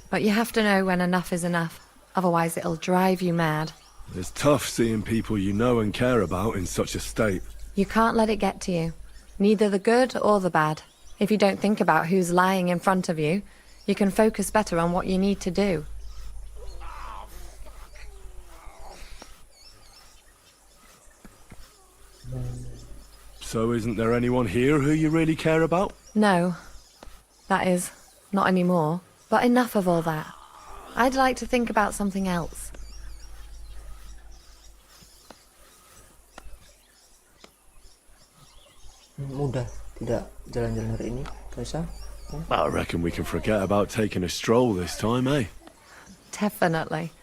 But you have to know when enough is enough. Otherwise it'll drive you mad. It's tough seeing people you know and care about in such a state. You can't let it get to you. Neither the good or the bad. If you don't think about who's lying in front of you, you can focus better on what you need to do. So isn't there anyone here who you really care about? No. That is, not anymore. But enough of all that. I'd like to think about something else. Mudah tidak jalan-jalan hari ini, Kaisa? I reckon we can forget about taking a stroll this time, eh? Definitely.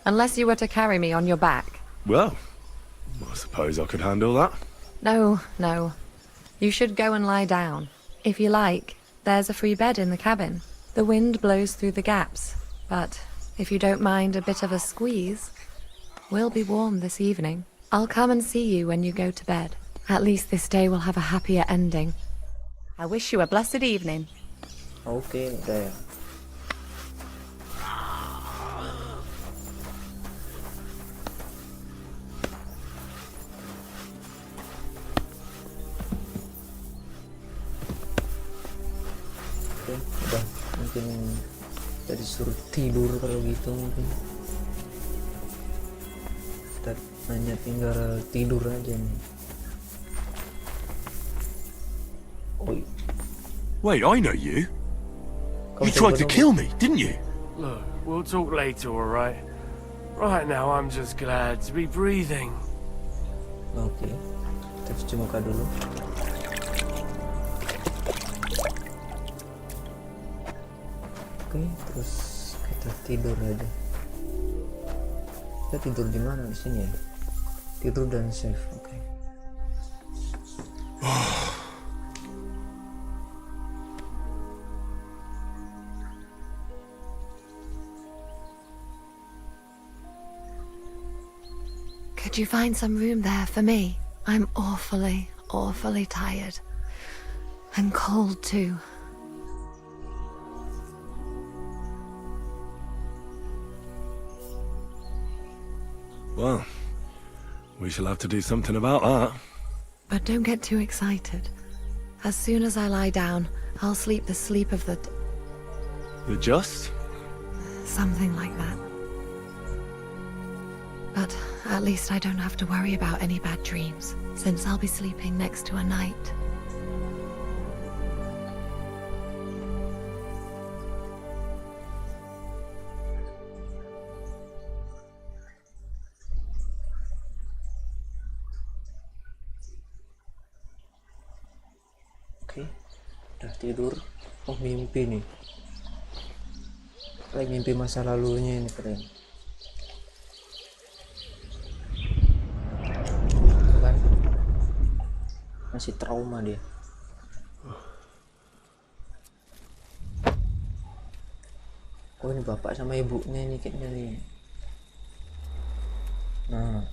Unless you were to carry me on your back. Well, I suppose I could handle that. No. You should go and lie down. If you like, there's a free bed in the cabin. The wind blows through the gaps, but if you don't mind a bit of a squeeze, we'll be warm this evening. I'll come and see you when you go to bed. At least this day will have a happier ending. I wish you a blessed evening. Oke, udah ya. Oke, udah. Mungkin kita disuruh tidur kalau gitu mungkin. Kita hanya tinggal tidur aja nih. Oh, Wait, I know you. You tried to kill me, didn't you? Look, we'll talk later, alright? Right now, I'm just glad to be breathing. Oke, kita cuci muka dulu. Oke, terus kita tidur aja. Kita tidur di mana di sini ya? Tidur dan save, oke. Could you find some room there for me? I'm awfully, awfully tired. And cold too. Well, we shall have to do something about that. But don't get too excited. As soon as I lie down, I'll sleep the sleep of the... The just? something like that. But at least I don't have to worry about any bad dreams, since I'll be sleeping next to a knight. Oke, udah tidur. Oh, mimpi nih. Kayak mimpi masa lalunya ini keren. Kan? Masih trauma dia. Oh, ini bapak sama ibunya ini kayaknya nih. Nah.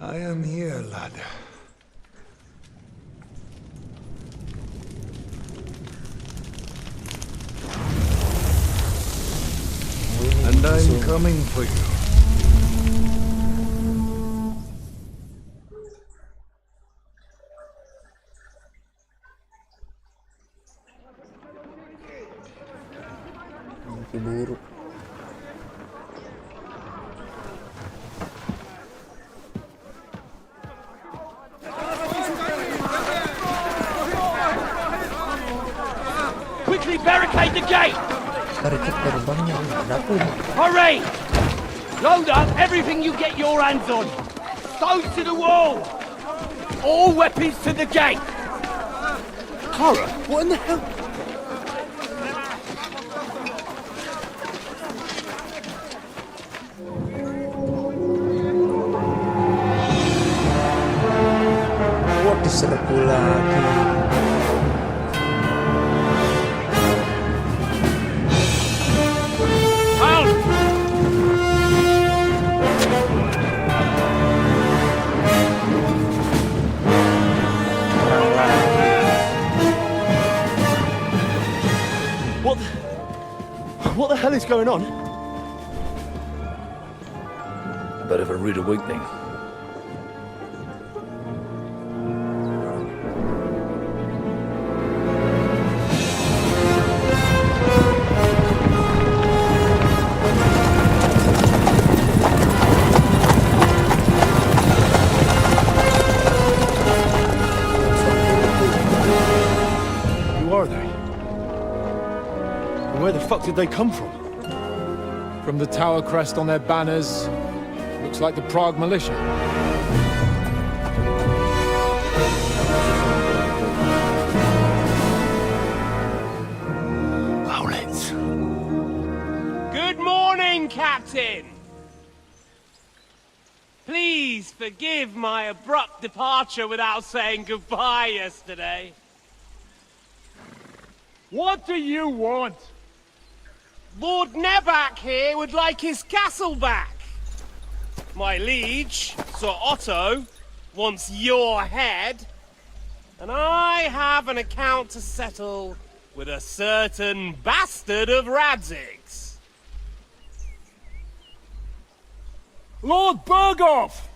I am here, lad. And I'm coming for you. Mimpi buruk. Quickly barricade the gate! Barikade gerbangnya ada apa ini? Hurry! Load up everything you get your hands on. Stones to the wall. All weapons to the gate. Clara, what in the hell? Wah, diserbu lagi. What the hell is going on? A bit of a rude awakening. Who are they? And where the fuck did they come from? From the tower crest on their banners, looks like the Prague militia. Owlets. Good morning, Captain. Please Please forgive my abrupt departure without saying goodbye yesterday. What do you want? Lord Nebak here would like his castle back. My liege, Sir Otto, wants your head. And I have an account to settle with a certain bastard of Radzig's. Lord Berghoff!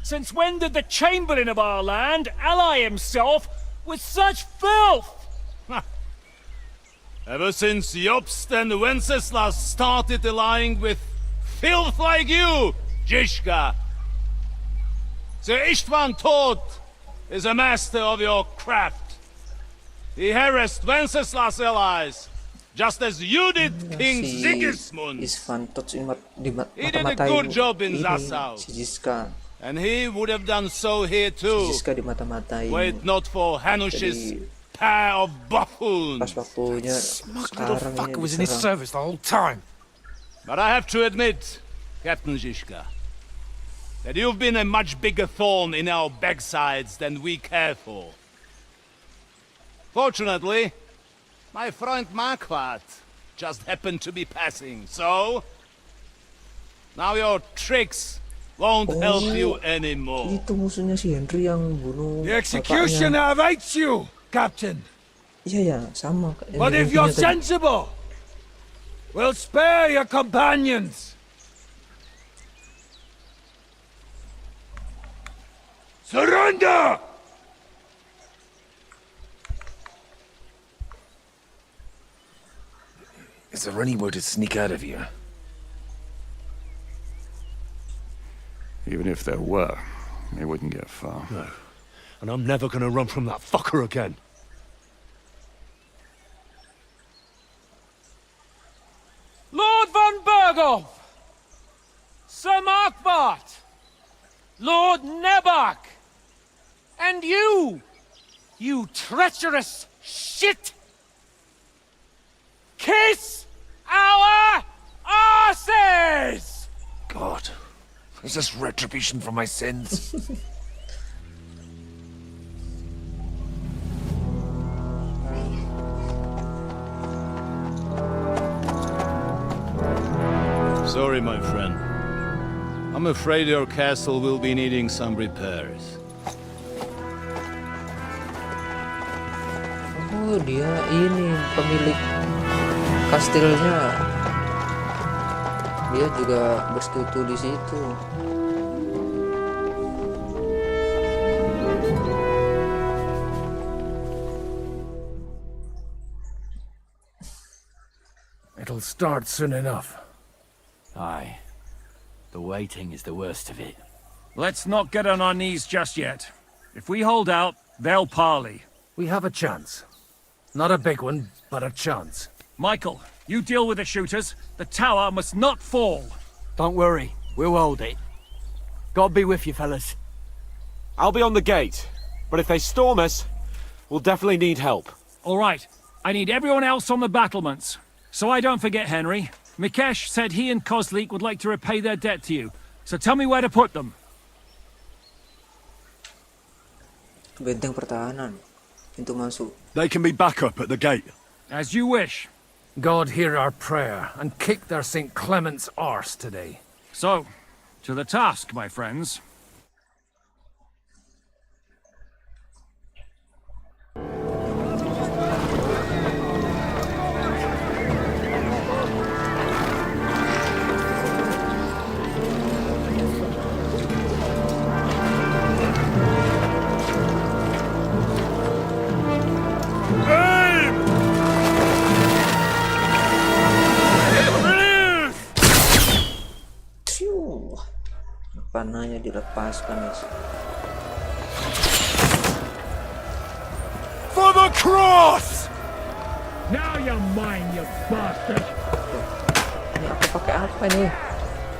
Since when did the Chamberlain of our land ally himself with such filth? Ever since Jobst and Wenceslas started allying with filth like you, jikA. Sir Istvan Tod is a master of your craft. He harassed Wenceslas' allies, just as you did King Sigismund. He did a good job in Zassau. And he would have done so here too, were it not for Hanush's pair of buffoons. Smug little fucker was in his service the whole time. But I have to admit, Captain jikA, that you've been a much bigger thorn in our backsides than we care for. Fortunately, my friend Marquardt just happened to be passing, so now your tricks won't help you anymore. Itu musuhnya si Henry yang bunuh The executioner awaits you, Captain. Iya, sama. But if you're sensible, we'll spare your companions. Surrender! Is there anywhere to sneak out of here? Even if there were, it wouldn't get far. No. And I'm never gonna run from that fucker again. Lord von Berghoff! Sir Markwart! Lord Nebak! And you treacherous shit! Kiss our asses! God, is this retribution for my sins? Sorry, my friend. I'm afraid your castle will be needing some repairs. Oh, dia ini pemilik kastilnya. Dia juga bersekutu di situ. It'll start soon enough. Aye. The waiting is the worst of it. Let's not get on our knees just yet. If we hold out, they'll parley. We have a chance. Not a big one, but a chance. Michael, you deal with the shooters. The tower must not fall. Don't worry, we'll hold it. God be with you, fellas. I'll be on the gate, but if they storm us, we'll definitely need help. All right, I need everyone else on the battlements. So I don't forget, Henry. Mikesh said he and Kozlik would like to repay their debt to you. So tell me where to put them. Benteng pertahanan. Pintu masuk. They can be back up at the gate. As you wish. God hear our prayer and kick their St. Clement's arse today. So, to the task, my friends. Panahnya dilepaskan, guys. For the cross! Now you're mine, you bastard! Ini aku pakai apa nih?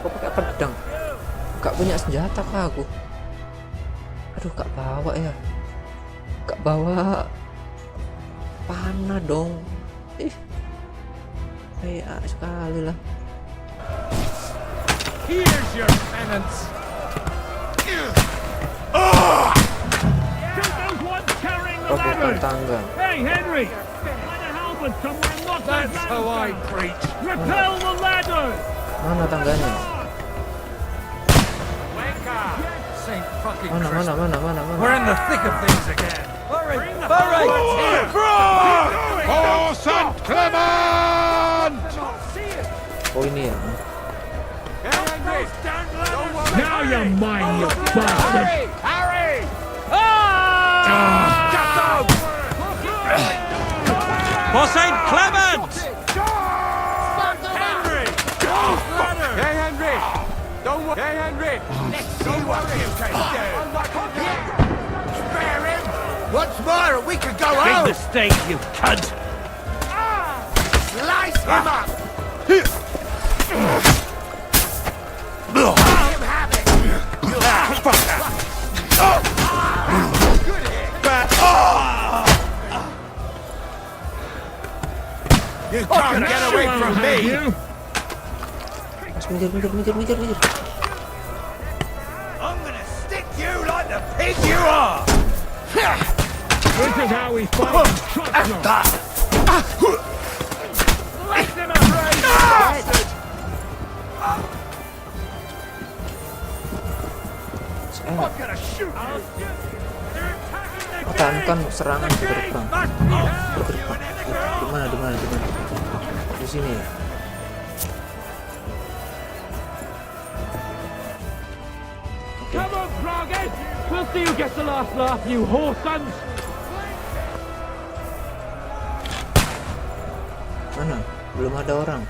Aku pakai pedang. Gak punya senjata kah aku? Aduh, gak bawa ya. Gak bawa panah dong. Kayak sekali lah. Here's your penance. Oh, bukan tangga. Hey, Henry! Find a halberd somewhere and lock that That's how I preach. Repel the ladder! Mana tangganya? Saint fucking Mana? We're in the thick of things again. Hurry! Horse and Clement! Oh, ini ya. Now you're mine, you bastard! Harry! For St. Clement! Henry! Hey, Henry! Don't worry. Hey, Henry! Let's see what you can do. Spare him! What's more, we could go Big home! mistake, you cunt! Slice him up! Let him have it! You can't get away from me! Mas minggir. I'm gonna stick you like the pig you are! This is how we fight in shotgun. Let him have bastard! I'm gonna shoot you! Tekankan serangan ke gerbang. Di mana? Di sini. Come on, Froggy! We'll see who gets the last laugh, you whore sons! Mana? Belum ada orang.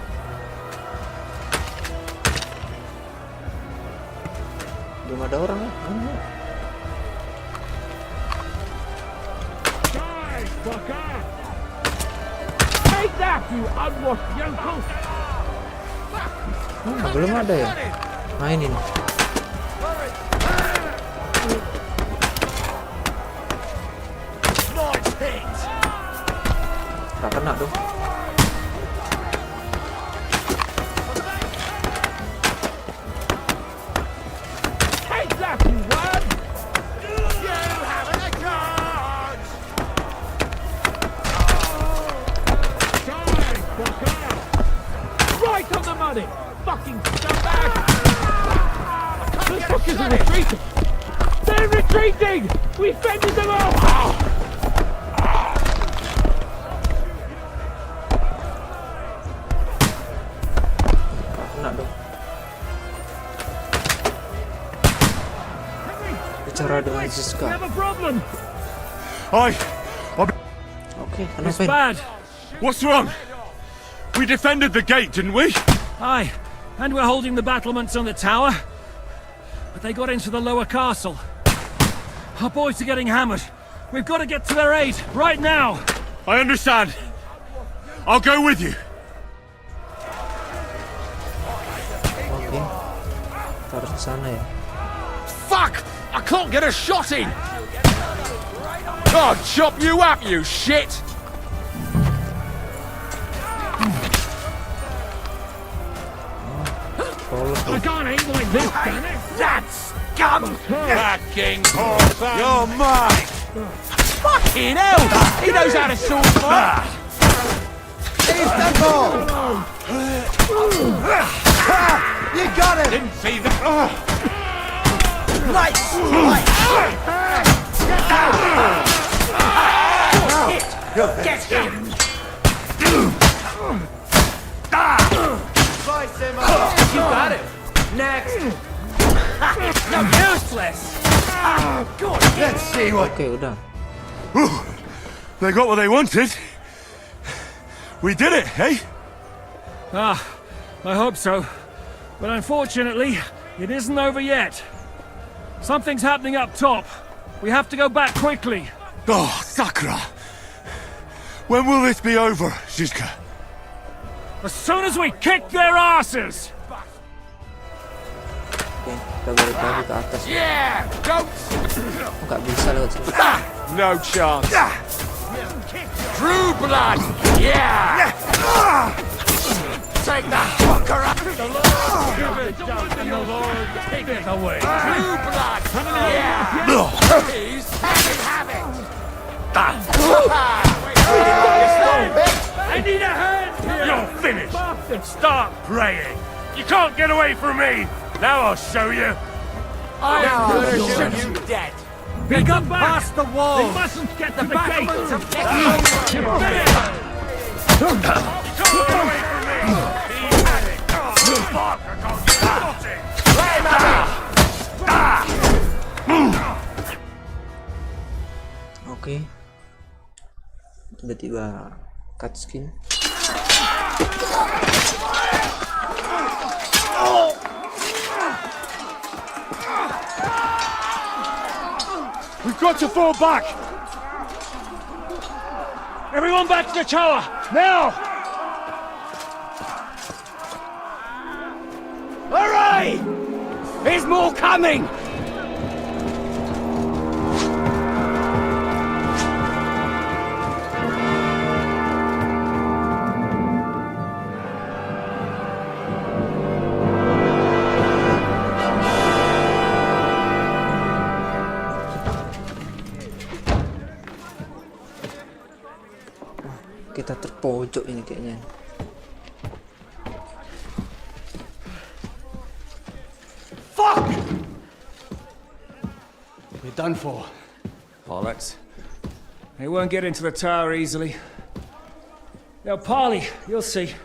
Belum ada orang ya? Mana? Die, fucker! Take that, you unwashed yokel! Belum ada ya? Mainin. Nice hit! Tak kena dong. Take that, you word! You haven't a chance! Die, fucker! Right on the money! Fucking scumbag! The fuckers are retreating! They're retreating! We fended them off! Kena dong. Bicara dengan jikA. We have a problem! Oke, It's kenapa? bad! What's wrong? We defended the gate, didn't we? Aye, and we're holding the battlements on the tower. But they got into the lower castle. Our boys are getting hammered. We've got to get to their aid, right now! I understand. I'll go with you. Oke. Kita harus ke sana ya. Fuck! I can't get a shot in! I'll chop you up, you shit! I can't aim like this, can I? That's scum! Fucking horse! You're mine! Fucking hell! He knows how to sword fight! He's the ball! You got him! Didn't see that! Nice! Get him! Slice him up! You got it! Next! No, useless! Good. Let's see what... Oke, udah. They got what they wanted. We did it, eh? Ah, I hope so. But unfortunately, it isn't over yet. Something's happening up top. We have to go back quickly. Oh, Sakura. When will this be over, jikA? As soon as we kick their asses! Oke, kita balik lagi ke atas. Yeah! Don't... Nggak bisa lewat sini. No chance. True blood! Yeah! Take that fucker up! The Lord give it and the Lord take it away. True blood! Yeah! Please, have it! I need a hand here! You're finished! Start praying! You can't get away from me! Now I'll show you! I'm gonna shoot you dead! Pick up past the wall! They mustn't get to the gate! Oke. Tiba-tiba cutscene. We've got to fall back! Everyone back to the tower! Now! Hurry! There's more coming! Kita terpojok ini kayaknya. Fuck! We're done for. Bollocks. They won't get into the tower easily. Now, Parley, you'll see.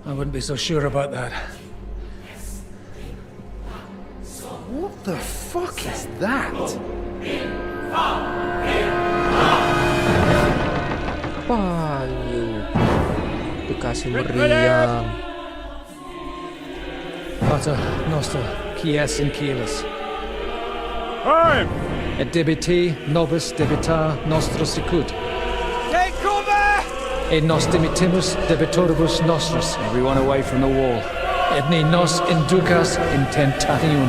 I wouldn't be so sure about that. What the fuck is that? Payu. Dikasih meriam. Pater Noster, quies in Kielis. Time! Et debiti nobis debita nostros sicut. Take cover! Et nos dimitimus debitoribus nostris. Everyone away from the wall. Et ne nos inducas in tentationem.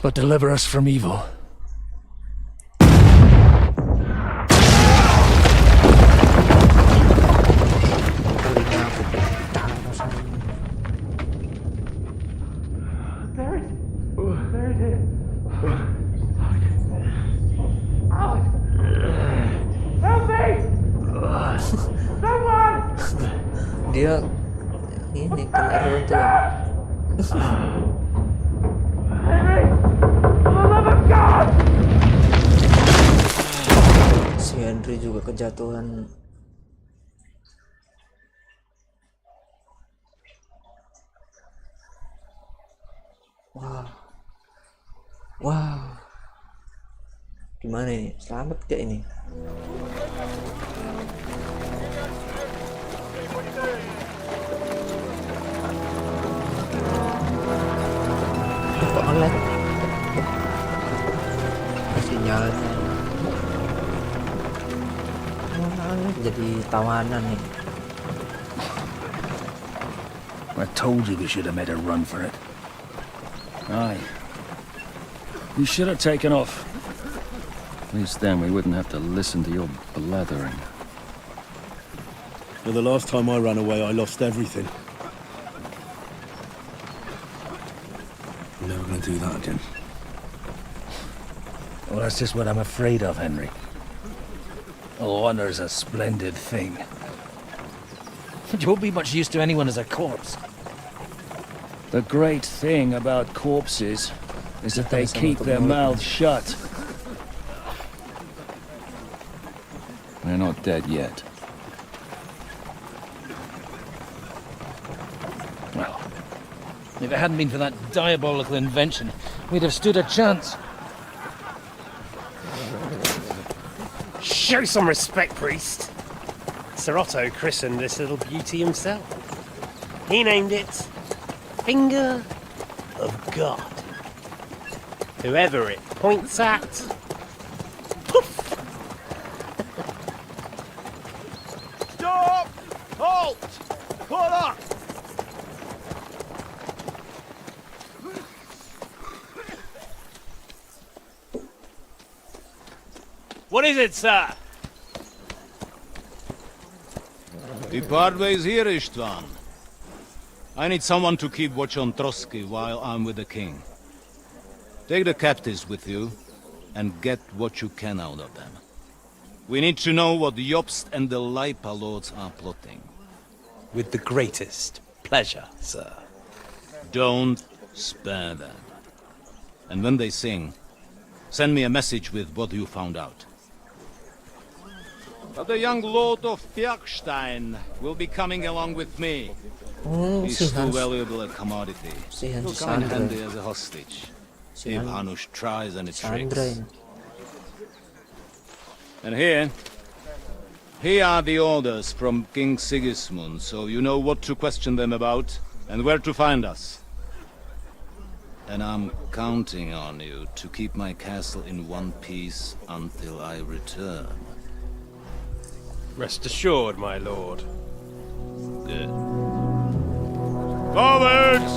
But deliver us from evil. Dia ini kena runtuh. Si Henry juga kejatuhan. Wow. Wow. Gimana ini? Selamat gak ini? Oleh sinyalnya jadi tawanan nih. I told you we should have made a run for it. Aye. We should have taken off. At least then we wouldn't have to listen to your blathering. Well, the last time I ran away, I lost everything. I'm never going to do that again. Well, that's just what I'm afraid of, Henry. Honor's a splendid thing. You won't be much use to anyone as a corpse. The great thing about corpses is that they keep their mouths shut. They're not dead yet. Well, if it hadn't been for that diabolical invention, we'd have stood a chance. Show some respect, priest. Sir Otto christened this little beauty himself. He named it Finger of God. Whoever it points at, poof! Stop! Halt! Pull up! What is it, sir? Depart ways here, Istvan. I need someone to keep watch on Trotsky while I'm with the king. Take the captives with you, and get what you can out of them. We need to know what Jobst and the Leipa lords are plotting. With the greatest pleasure, sir. Don't spare them. And when they sing, send me a message with what you found out. But the young lord of Bjergstein will be coming along with me. He's too valuable a commodity. He'll come in handy as a hostage. If Hanush tries any tricks. And here are the orders from King Sigismund, so you know what to question them about and where to find us. And I'm counting on you to keep my castle in one piece until I return. Rest assured, my lord. Good. Forwards!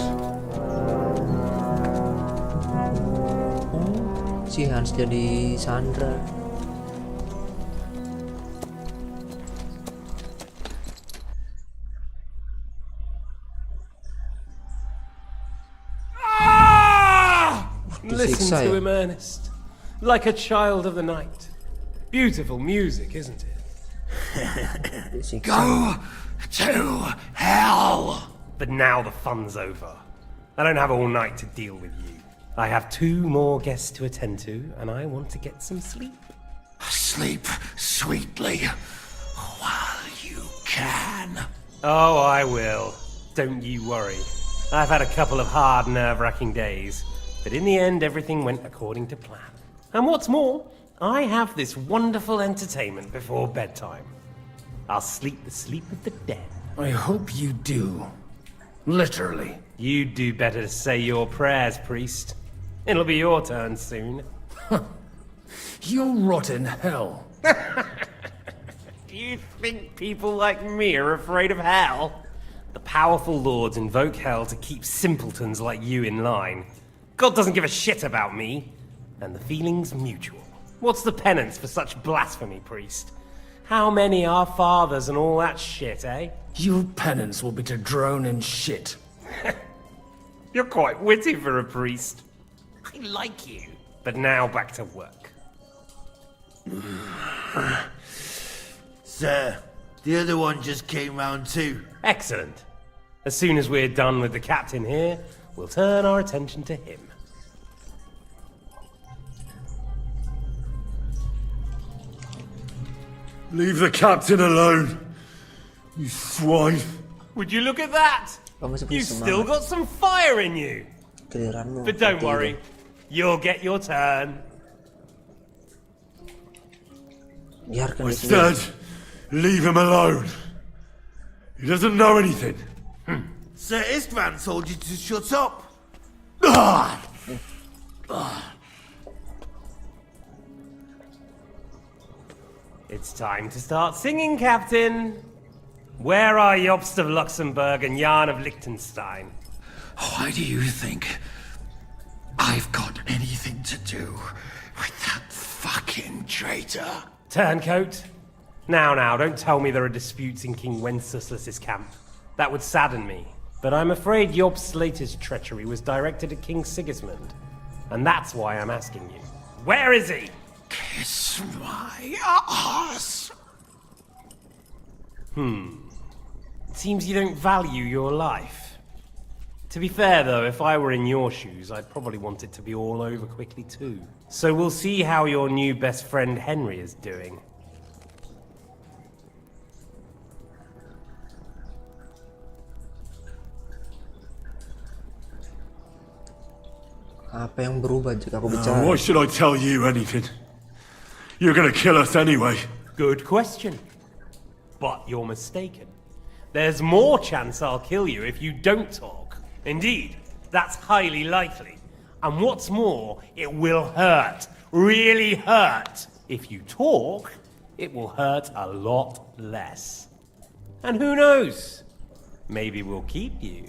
Si Hans jadi Sandra. Listen to him, Ernest. Like a child of the night. Beautiful music, isn't it? Go to hell! But now the fun's over. I don't have all night to deal with you. I have 2 more guests to attend to, and I want to get some sleep. Sleep sweetly while you can. Oh, I will. Don't you worry. I've had a couple of hard, nerve-wracking days, but in the end, everything went according to plan. And what's more, I have this wonderful entertainment before bedtime. I'll sleep the sleep of the dead. I hope you do. Literally. You'd do better to say your prayers, priest. It'll be your turn soon. You'll rot in hell. Do you think people like me are afraid of hell? The powerful lords invoke hell to keep simpletons like you in line. God doesn't give a shit about me. And the feeling's mutual. What's the penance for such blasphemy, priest? How many are fathers and all that shit, eh? Your penance will be to drown in shit. You're quite witty for a priest. I like you. But now back to work. Sir, the other one just came round too. Excellent. As soon as we're done with the captain here, we'll turn our attention to him. Leave the captain alone, you swine. Would you look at that? You've still got some fire in you. But don't worry, you'll get your turn. I said, leave him alone. He doesn't know anything. Sir Istvan told you to shut up. It's time to start singing, Captain. Where are Jobst of Luxembourg and Jan of Liechtenstein? Why do you think I've got anything to do with that fucking traitor? Turncoat. Now, don't tell me there are disputes in King Wenceslas's camp. That would sadden me. But I'm afraid Jobst's latest treachery was directed at King Sigismund. And that's why I'm asking you. Where is he? Kiss my ass. It seems you don't value your life. To be fair, though, if I were in your shoes, I'd probably want it to be all over quickly, too. So we'll see how your new best friend Henry is doing. Apa yang berubah jika aku bicara? Why should I tell you anything? You're gonna kill us anyway. Good question. But you're mistaken. There's more chance I'll kill you if you don't talk. Indeed, that's highly likely. And what's more, it will hurt. Really hurt. If you talk, it will hurt a lot less. And who knows? Maybe we'll keep you.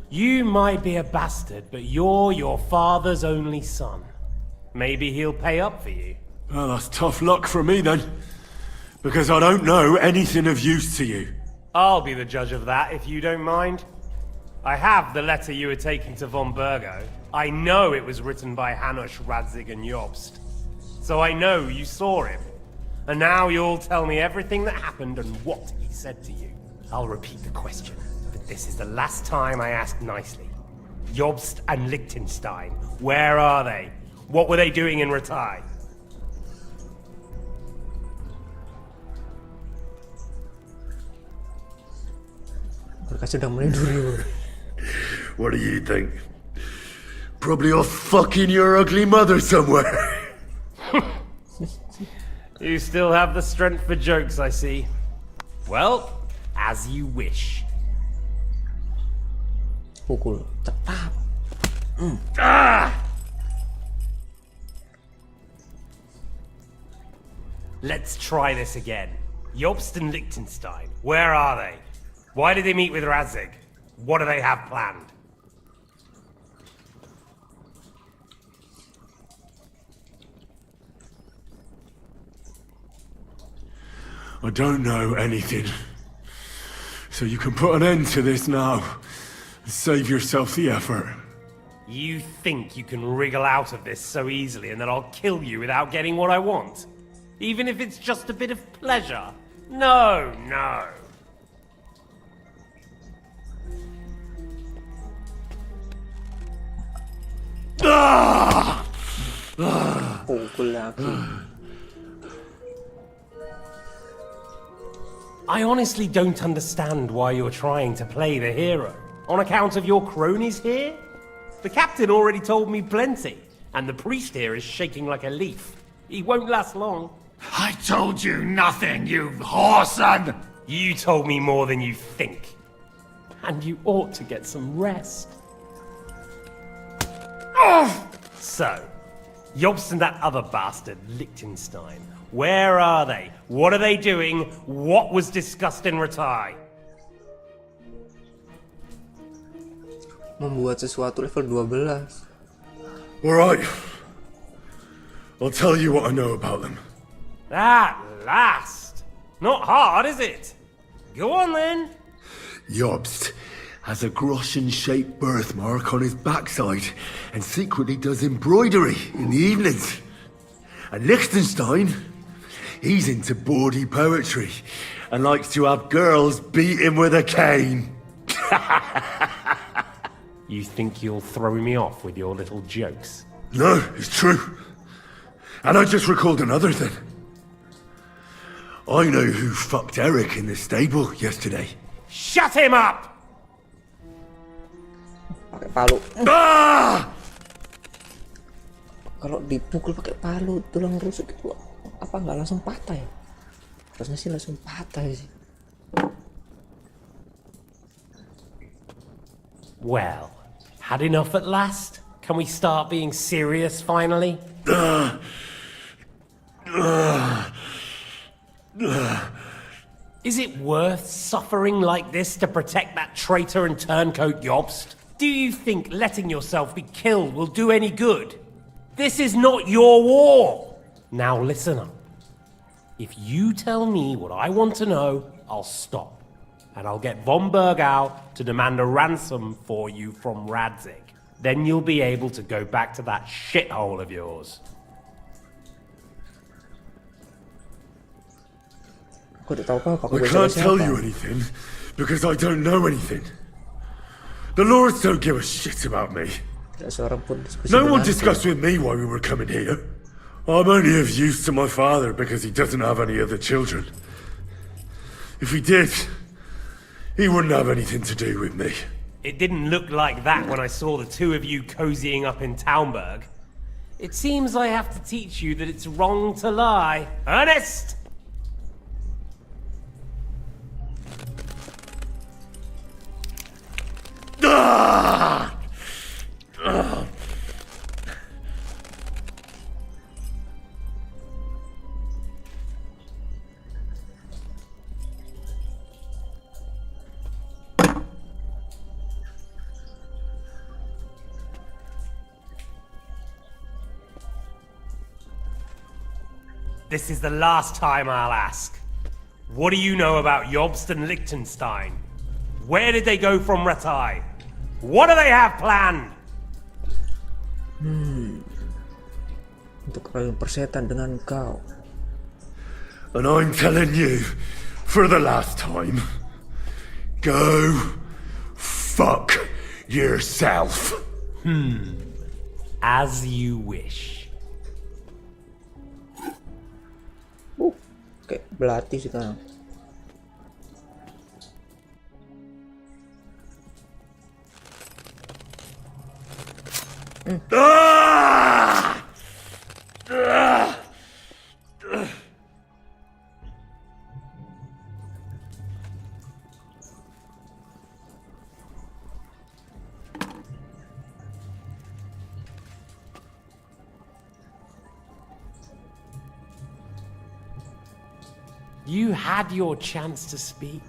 You might be a bastard, but you're your father's only son. Maybe he'll pay up for you. Well, that's tough luck for me then. Because I don't know anything of use to you. I'll be the judge of that, if you don't mind. I have the letter you were taking to von Burgo. I know it was written by Hanush, Radzig, and Jobst. So I know you saw him. And now you'll tell me everything that happened and what he said to you. I'll repeat the question, but this is the last time I ask nicely. Jobst and Liechtenstein, where are they? What were they doing in Ratai? Mereka sedang meniduri. What do you think? Probably off fucking your ugly mother somewhere. You still have the strength for jokes, I see. Well, as you wish. Pukul. Cepat. Ah! Let's try this again. Jobst and Liechtenstein, where are they? Why did they meet with Radzig? What do they have planned? I don't know anything. So you can put an end to this now. Save yourself the effort. You think you can wriggle out of this so easily and that I'll kill you without getting what I want? Even if it's just a bit of pleasure? No, no. Pukul lagi. I honestly don't understand why you're trying to play the hero. On account of your cronies here? The captain already told me plenty, and the priest here is shaking like a leaf. He won't last long. I told you nothing, you whoreson! You told me more than you think. And you ought to get some rest. So, Jobst and that other bastard, Liechtenstein. Where are they? What are they doing? What was discussed in Ratai? Membuat sesuatu level 12. Alright. I'll tell you what I know about them. At last! Not hard, is it? Go on then. Jobst has a Groschen-shaped birthmark on his backside and secretly does embroidery in the evenings. And Liechtenstein, he's into bawdy poetry and likes to have girls beat him with a cane. You think you'll throw me off with your little jokes? No, it's true. And I just recalled another thing. I know who fucked Eric in the stable yesterday. Shut him up! Pakai palu. Ah! Kalau dipukul pakai palu, tulang rusuk itu apa nggak langsung patah ya? Harusnya sih langsung patah sih. Well, had enough at last? Can we start being serious finally? Is it worth suffering like this to protect that traitor and turncoat Jobst? Do you think letting yourself be killed will do any good? This is not your war! Now listen up. If you tell me what I want to know, I'll stop. And I'll get von Burgo to demand a ransom for you from Radzig. Then you'll be able to go back to that shithole of yours. I can't tell you anything, because I don't know anything. The Lords don't give a shit about me. No one discussed with me why we were coming here. I'm only of use to my father because he doesn't have any other children. If he did, he wouldn't have anything to do with me. It didn't look like that when I saw the two of you cozying up in Talmberg. It seems I have to teach you that it's wrong to lie. Ernest! Ah! Ah! This is the last time I'll ask. What do you know about Jobst and Liechtenstein? Where did they go from Ratai? What do they have planned? Untuk rayu persetan dengan kau. And I'm telling you, for the last time, go fuck yourself. As you wish. Kayak belati sekarang. You had your chance to speak.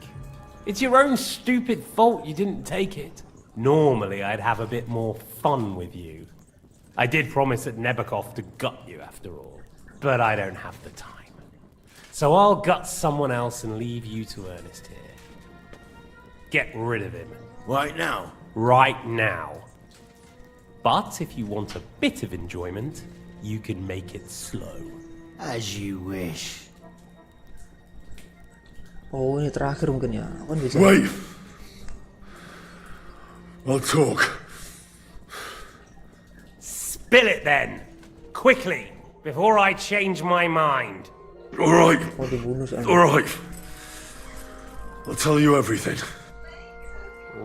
It's your own stupid fault you didn't take it. Normally, I'd have a bit more fun with you. I did promise at Nebakov to gut you after all, but I don't have the time. So I'll gut someone else and leave you to Ernest here. Get rid of him. Right now? Right now. But if you want a bit of enjoyment, you can make it slow. As you wish. Oh, ini terakhir mungkin ya. Aku kan bisa. Wait! I'll talk. Spill it then! Quickly! Before I change my mind. Alright. Oh, dibunuh soalnya. Alright. I'll tell you everything.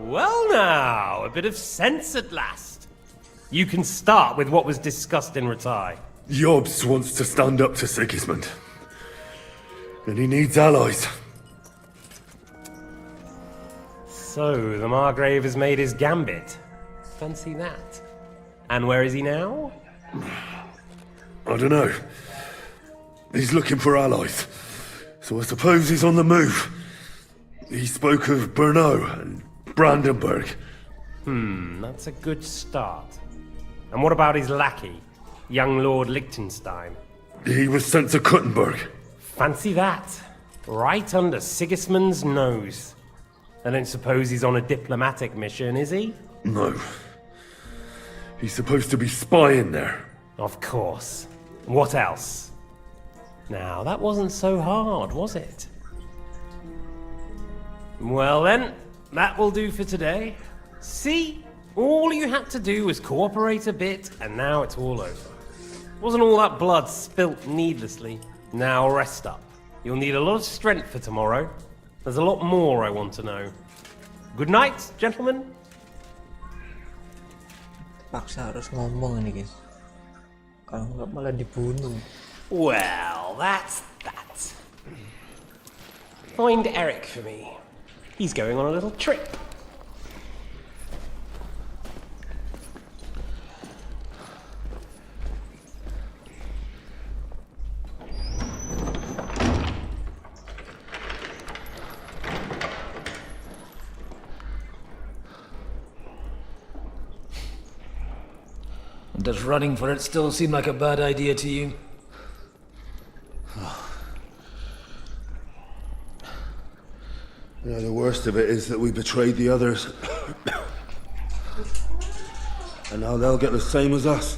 Well now, a bit of sense at last. You can start with what was discussed in Ratai. Jobst wants to stand up to Sigismund. And he needs allies. So, the Margrave has made his gambit. Fancy that. And where is he now? I don't know. He's looking for allies. So I suppose he's on the move. He spoke of Brno and Brandenburg. That's a good start. And what about his lackey, young Lord Liechtenstein? He was sent to Kuttenberg. Fancy that. Right under Sigismund's nose. I don't suppose he's on a diplomatic mission, is he? No. He's supposed to be spying there. Of course. What else? Now, that wasn't so hard, was it? Well then, that will do for today. See? All you had to do was cooperate a bit, and now it's all over. Wasn't all that blood spilt needlessly. Now rest up. You'll need a lot of strength for tomorrow. There's a lot more I want to know. Good night, gentlemen. Paksa harus ngomong ini guys. Kalau nggak malah dibunuh. Well, that's that. Find Eric for me. He's going on a little trip. Does running for it still seem like a bad idea to you? Yeah, the worst of it is that we betrayed the others. And now they'll get the same as us.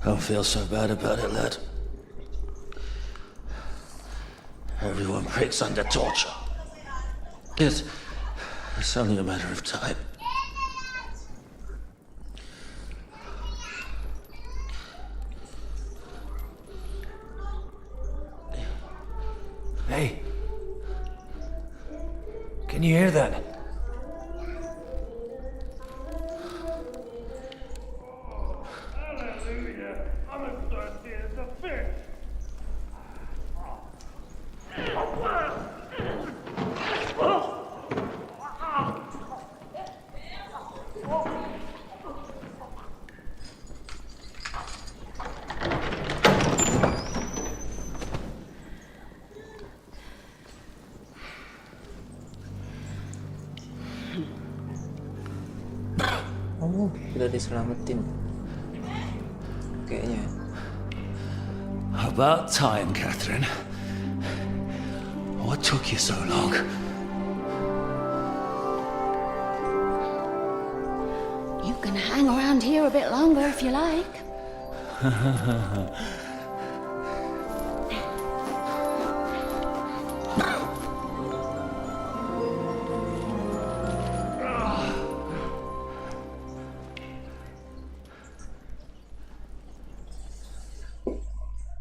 Don't feel so bad about it, lad. Everyone breaks under torture. It's only a matter of time. Hey. Can you hear that? Hallelujah. I'm as thirsty as a fish. Oh, udah diselamatin. Kayaknya. About time, Catherine. What took you so long? You can hang around here a bit longer if you like.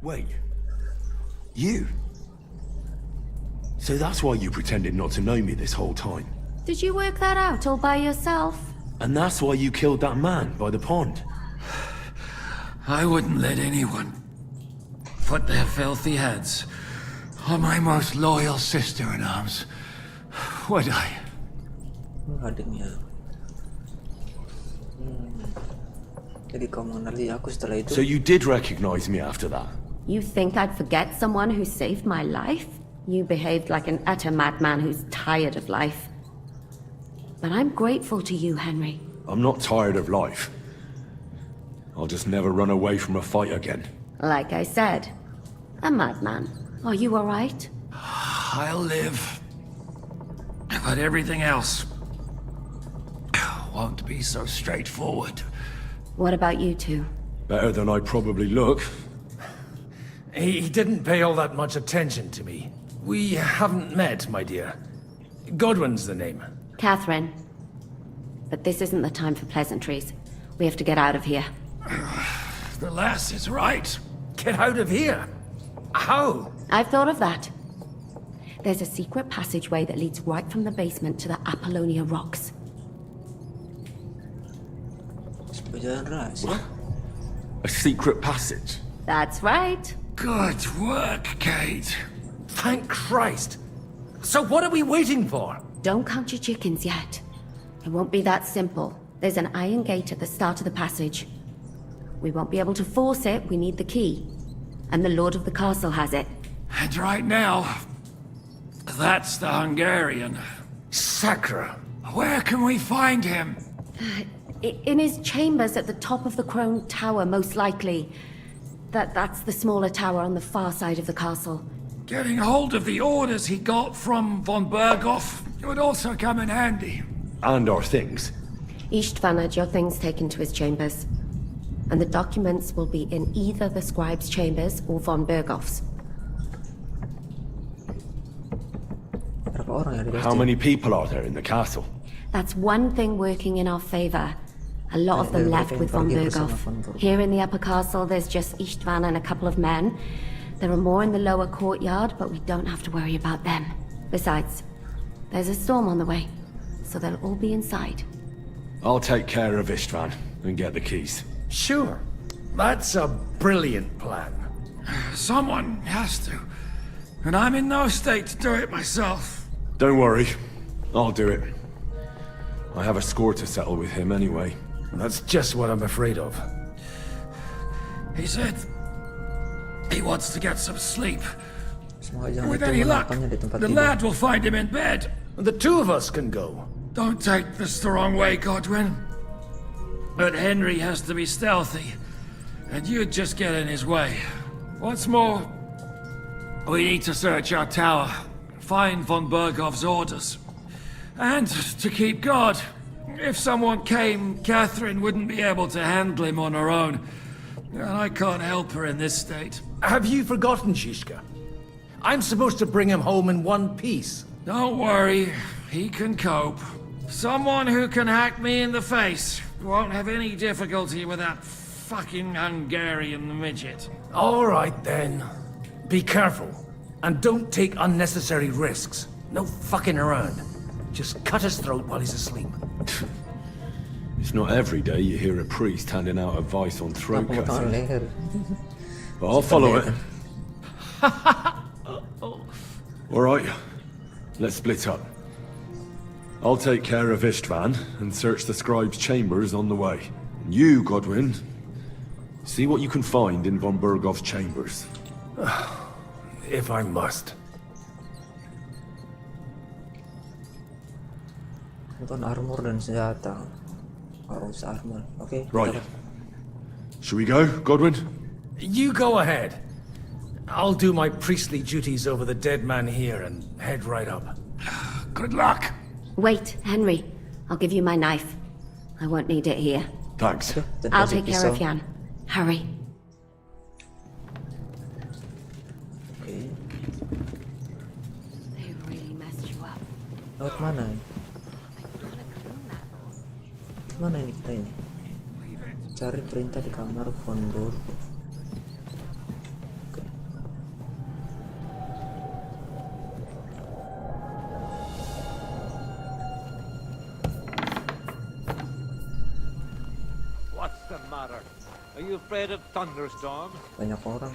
Wait. You? So that's why you pretended not to know me this whole time? Did you work that out all by yourself? And that's why you killed that man by the pond? I wouldn't let anyone put their filthy hands on my most loyal sister-in-arms, would I? Adiknya. Jadi kau mengenali aku setelah itu. So you did recognize me after that? You think I'd forget someone who saved my life? You behaved like an utter madman who's tired of life. But I'm grateful to you, Henry. I'm not tired of life. I'll just never run away from a fight again. Like I said, a madman. Are you all right? I'll live. But everything else won't be so straightforward. What about you two? Better than I probably look. He didn't pay all that much attention to me. We haven't met, my dear. Godwin's the name. Catherine. But this isn't the time for pleasantries. We have to get out of here. The lass is right. Get out of here? How? I've thought of that. There's a secret passageway that leads right from the basement to the Apollonia Rocks. What? A secret passage? That's right. Good work, Kate. Thank Christ. So what are we waiting for? Don't count your chickens yet. It won't be that simple. There's an iron gate at the start of the passage. We won't be able to force it, we need the key. And the Lord of the Castle has it. And right now, that's the Hungarian. Sacra. Where can we find him? In his chambers at the top of the Crone Tower, most likely. That's the smaller tower on the far side of the castle. Getting hold of the orders he got from von Berghoff would also come in handy. And our things. Istvan had your things taken to his chambers. And the documents will be in either the scribe's chambers or von Berghoff's. How many people are there in the castle? That's one thing working in our favor. A lot of them left with von Berghoff. Here in the upper castle, there's just Istvan and a couple of men. There are more in the lower courtyard, but we don't have to worry about them. Besides, there's a storm on the way, so they'll all be inside. I'll take care of Istvan and get the keys. Sure. That's a brilliant plan. Someone has to. And I'm in no state to do it myself. Don't worry. I'll do it. I have a score to settle with him anyway. That's just what I'm afraid of. He said he wants to get some sleep. With any luck, the lad will find him in bed. The two of us can go. Don't take this the wrong way, Godwin. But Henry has to be stealthy, and you'd just get in his way. What's more, we need to search our tower, find von Berghoff's orders, and to keep guard. If someone came, Catherine wouldn't be able to handle him on her own. And I can't help her in this state. Have you forgotten, Shishka? I'm supposed to bring him home in one piece. Don't worry, he can cope. Someone who can hack me in the face won't have any difficulty with that fucking Hungarian midget. All right, then. Be careful. And don't take unnecessary risks. No fucking around. Just cut his throat while he's asleep. It's not every day you hear a priest handing out advice on throat cutting. But I'll follow it. Alright, let's split up. I'll take care of Istvan and search the scribe's chambers on the way. And you, Godwin, see what you can find in von Berghoff's chambers. If I must. Nonton armor dan senjata. Harus armor. Okay. Right. Should we go, Godwin? You go ahead. I'll do my priestly duties over the dead man here and head right up. Good luck. Wait, Henry. I'll give you my knife. I won't need it here. Thanks. I'll take care of Jan. Hurry. Oke. They really messed you up. Lewat mana ini? Mana ini kita ini? Cari perintah di kamar von Burg. What's the matter? Are you afraid of thunderstorms? Banyak orang.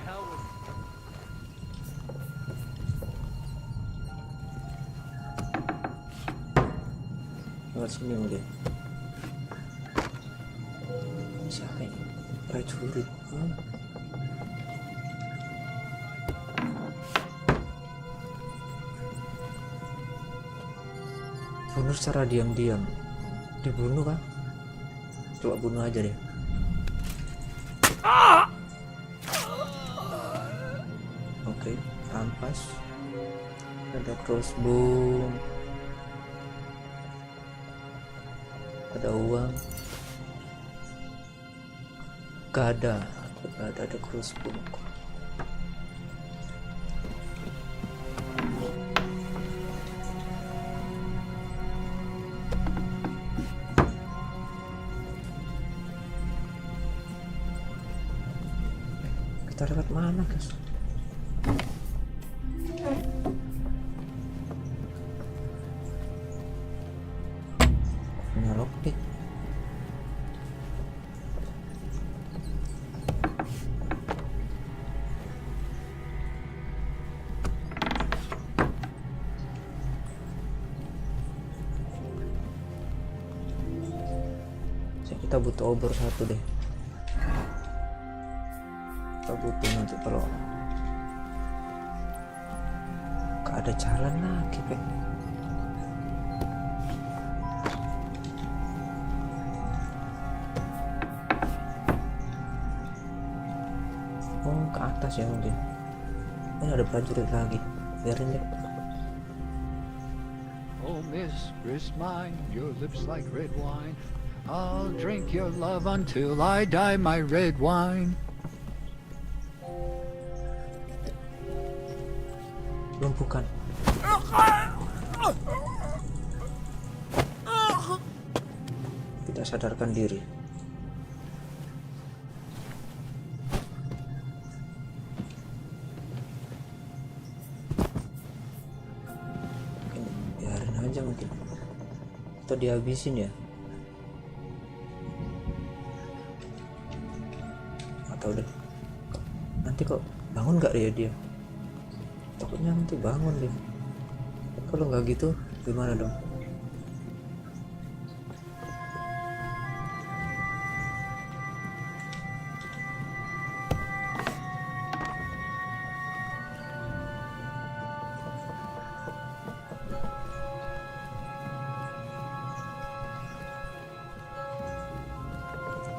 Lewat sini udah. Siapa ini? Prajurit. Bunuh secara diam-diam. Dibunuh kan? Coba bunuh aja deh. Oke, rampas. Ada crossbow. Ada uang. Gak ada crossbow. Kita lewat mana, guys? Nyolok deh. Kita butuh obor satu deh. Kita butuh nanti kalau gak ada jalan lagi, Pak. Oh, ke atas ya mungkin. Ini ada prajurit lagi. Biarin deh. Oh, mistress mine, your lips like red wine. I'll drink your love until I die, my red wine. Lumpuhkan. Kita sadarkan diri. Mungkin biarin aja mungkin. Atau dihabisin ya. Atau deh. Nanti kok bangun nggak ya dia? Takutnya nanti bangun deh. Kalau nggak gitu gimana dong?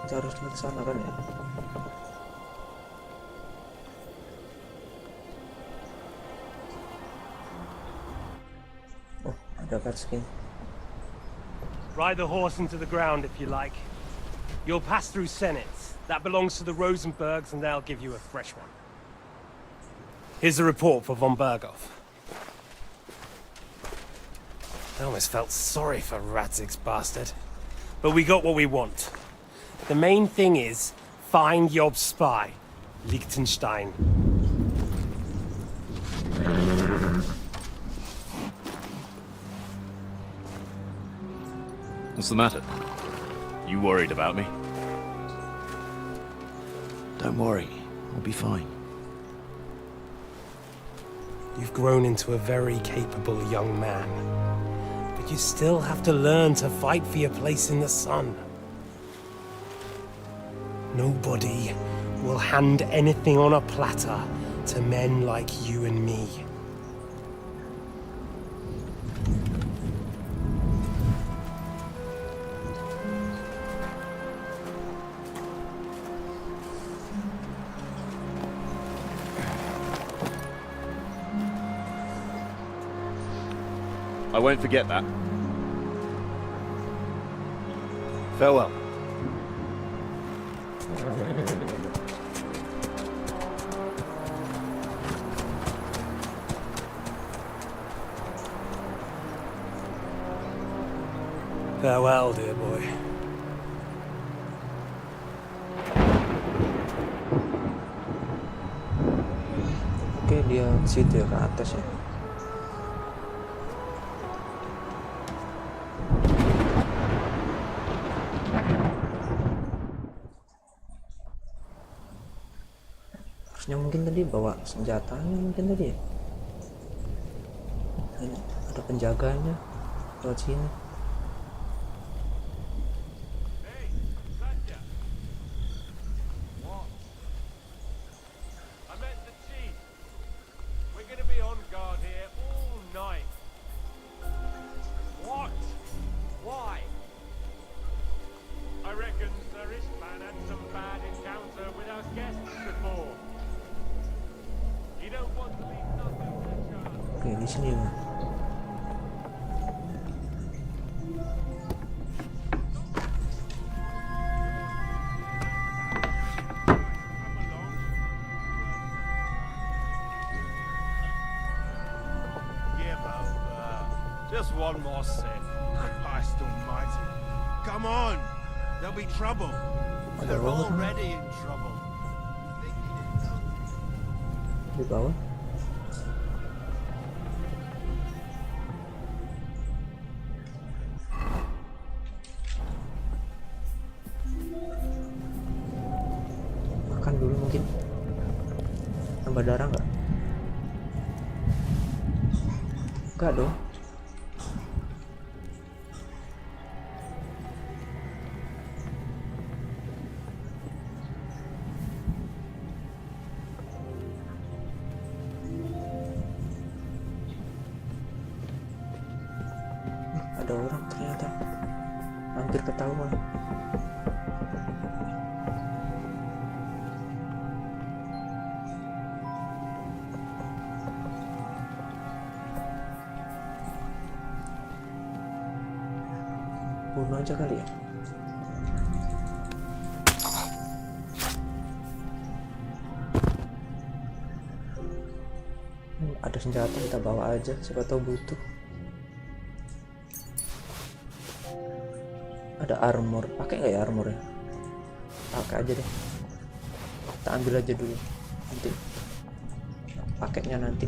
Kita harus ke sana kan ya? Ride the horse into the ground if you like. You'll pass through Senates. That belongs to the Rosenbergs and they'll give you a fresh one. Here's a report for von Berghoff. I almost felt sorry for Radzig's bastard. But we got what we want. The main thing is, find Job's spy, Liechtenstein. What's the matter? You worried about me? Don't worry, I'll be fine. You've grown into a very capable young man. But you still have to learn to fight for your place in the sun. Nobody will hand anything on a platter to men like you and me. I won't forget that. Farewell. Farewell, dear boy. Oke, dia ke situ ya, ke atas ya. Harusnya mungkin tadi bawa senjatanya mungkin tadi ya. Ini ada penjaganya lewat sini. Oke, di sini ya. Just one more set. Christ almighty. Come on. There'll be trouble. They're already in trouble. Di bawah. Makan dulu mungkin. Tambah darah nggak? Enggak dong. Ada orang ternyata, hampir ketahuan. Bunuh aja kali ya. Ada senjata, kita bawa aja, siapa tahu butuh. Ada armor, pakai nggak ya armornya? Pakai aja deh. Kita ambil aja dulu, nanti pakainya nanti.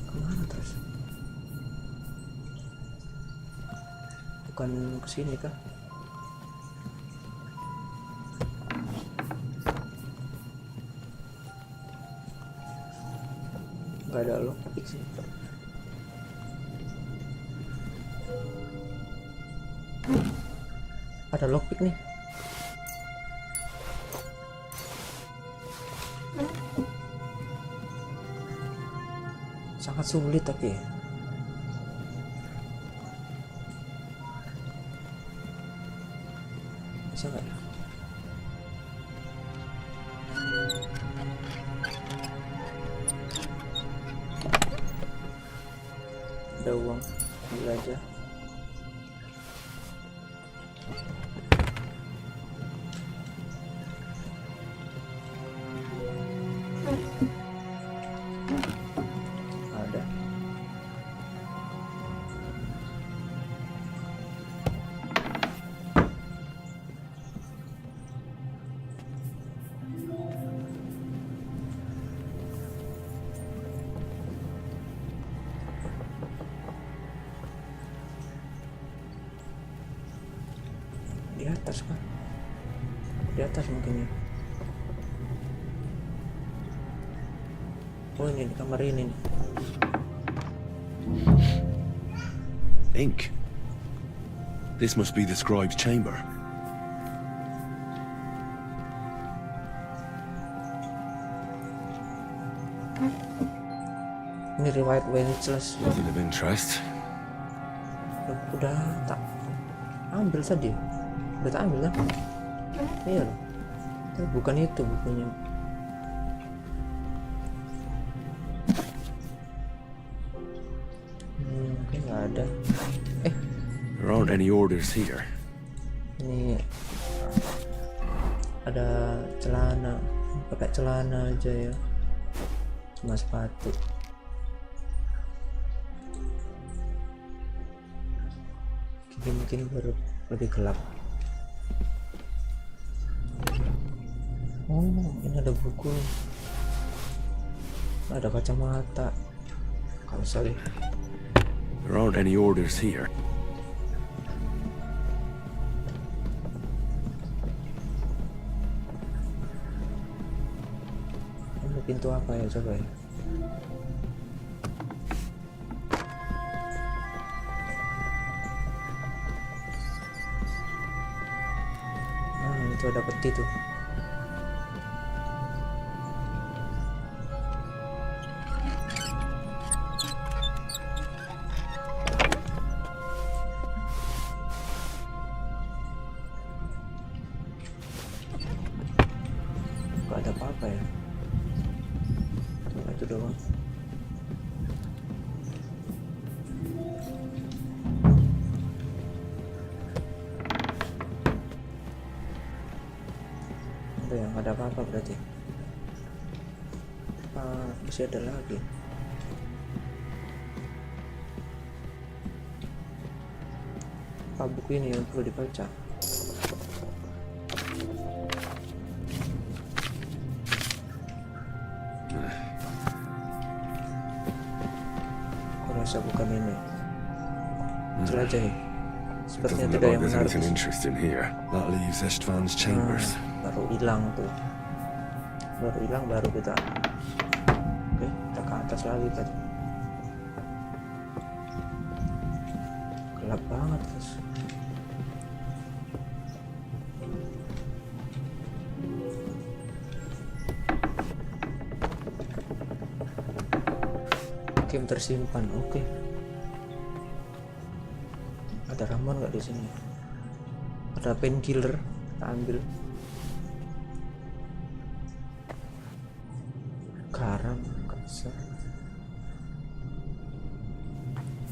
Kemana terus? Bukan kesini kah? Nggak ada lockpick sih. Ada lockpick nih. Sangat sulit tapi ya. Bisa nggak? Ada uang, ambil aja. Di atas kan? Di atas mungkin ya. Oh ini di kamar ini nih. Ink. This must be the scribe's chamber. Ini riwayat Wenceslas. Nothing of interest. Udah tak ambil tadi. Udah tak ambil kan? Iya loh. Tapi bukan itu bukunya. ada. There aren't any orders here. Ini ada celana, pakai celana aja ya, cuma sepatu. Mungkin baru lebih gelap. Oh, ini ada buku, ada kacamata. Kalau sorry. There aren't any orders here. Ini pintu apa ya, coba ya. Itu ada peti tuh. Gak ada apa-apa ya. Cuma itu doang. Nggak ada apa-apa berarti. Masih ada lagi. Apa buku ini yang perlu dibaca? Aku rasa bukan ini. Jelajahi. Sepertinya tidak yang menarik. There's anything interesting here. That leaves Istvan's chambers. Baru hilang tuh, baru kita oke, kita ke atas lagi kan. Gelap banget guys. Game tersimpan. Oke. Ada ramuan nggak di sini? Ada painkiller, kita ambil. Garam, kasar.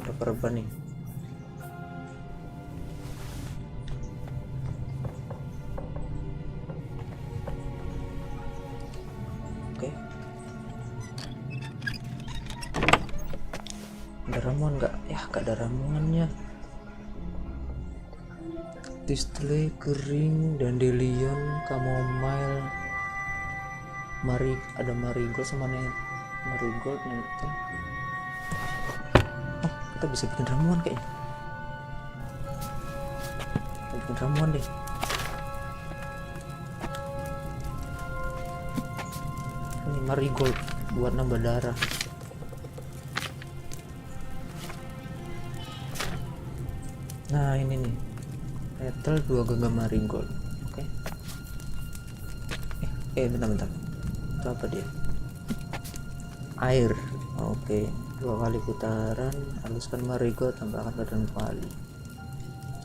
Ada perban nih. Oke. Ada ramuan nggak? Ya, nggak ada ramuannya. Distelé kering, dandelion, chamomile, ada marigold sama marigold nanti. Oh, kita bisa bikin ramuan kayaknya. Kita bikin ramuan deh. Ini marigold buat nambah darah. Nah ini nih, petal 2 genggam marigold. Oke. Bentar. Itu apa dia? Air. Oke. 2 kali putaran, haluskan marigold, tambahkan badan kuali.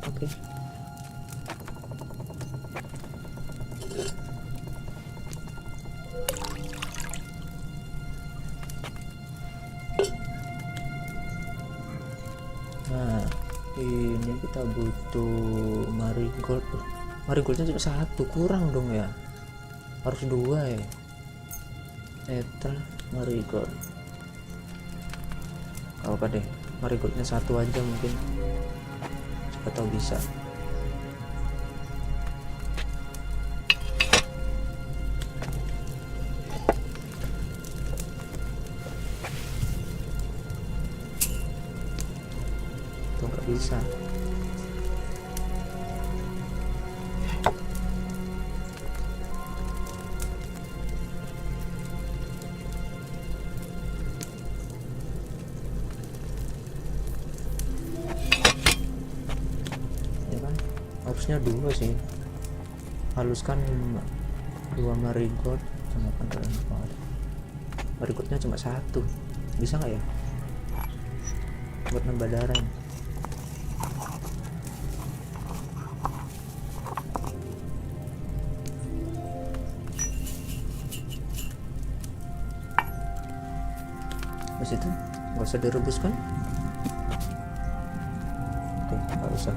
Oke. Nah, ini kita butuh marigold. Marigoldnya cuma 1, kurang dong ya. Harus 2 ya. Petal marigold. Apa deh, marigoldnya 1 aja mungkin. Siapa tahu bisa. Tuh nggak bisa. Harusnya 2 sih. Haluskan 2 marigold, tambahkan badan kuali. Marigoldnya cuma 1, bisa nggak ya buat nambah darah? Mas itu nggak usah direbus kan? susah.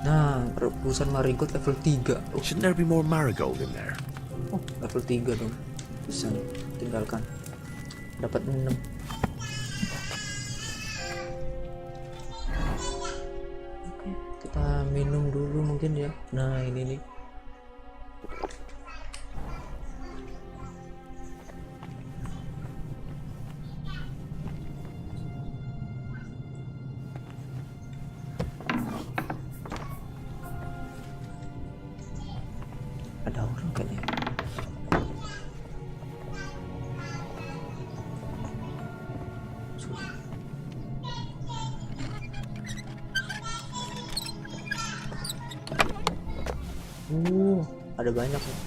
Nah, perusahaan marigold level 3. Shouldn't there be more marigold in there? Oh, level 3 dong. Bisa nih, tinggalkan. Dapat 6. Oke, kita minum dulu mungkin ya. Nah, ini nih. Ada orang kayaknya. Ada banyak nih.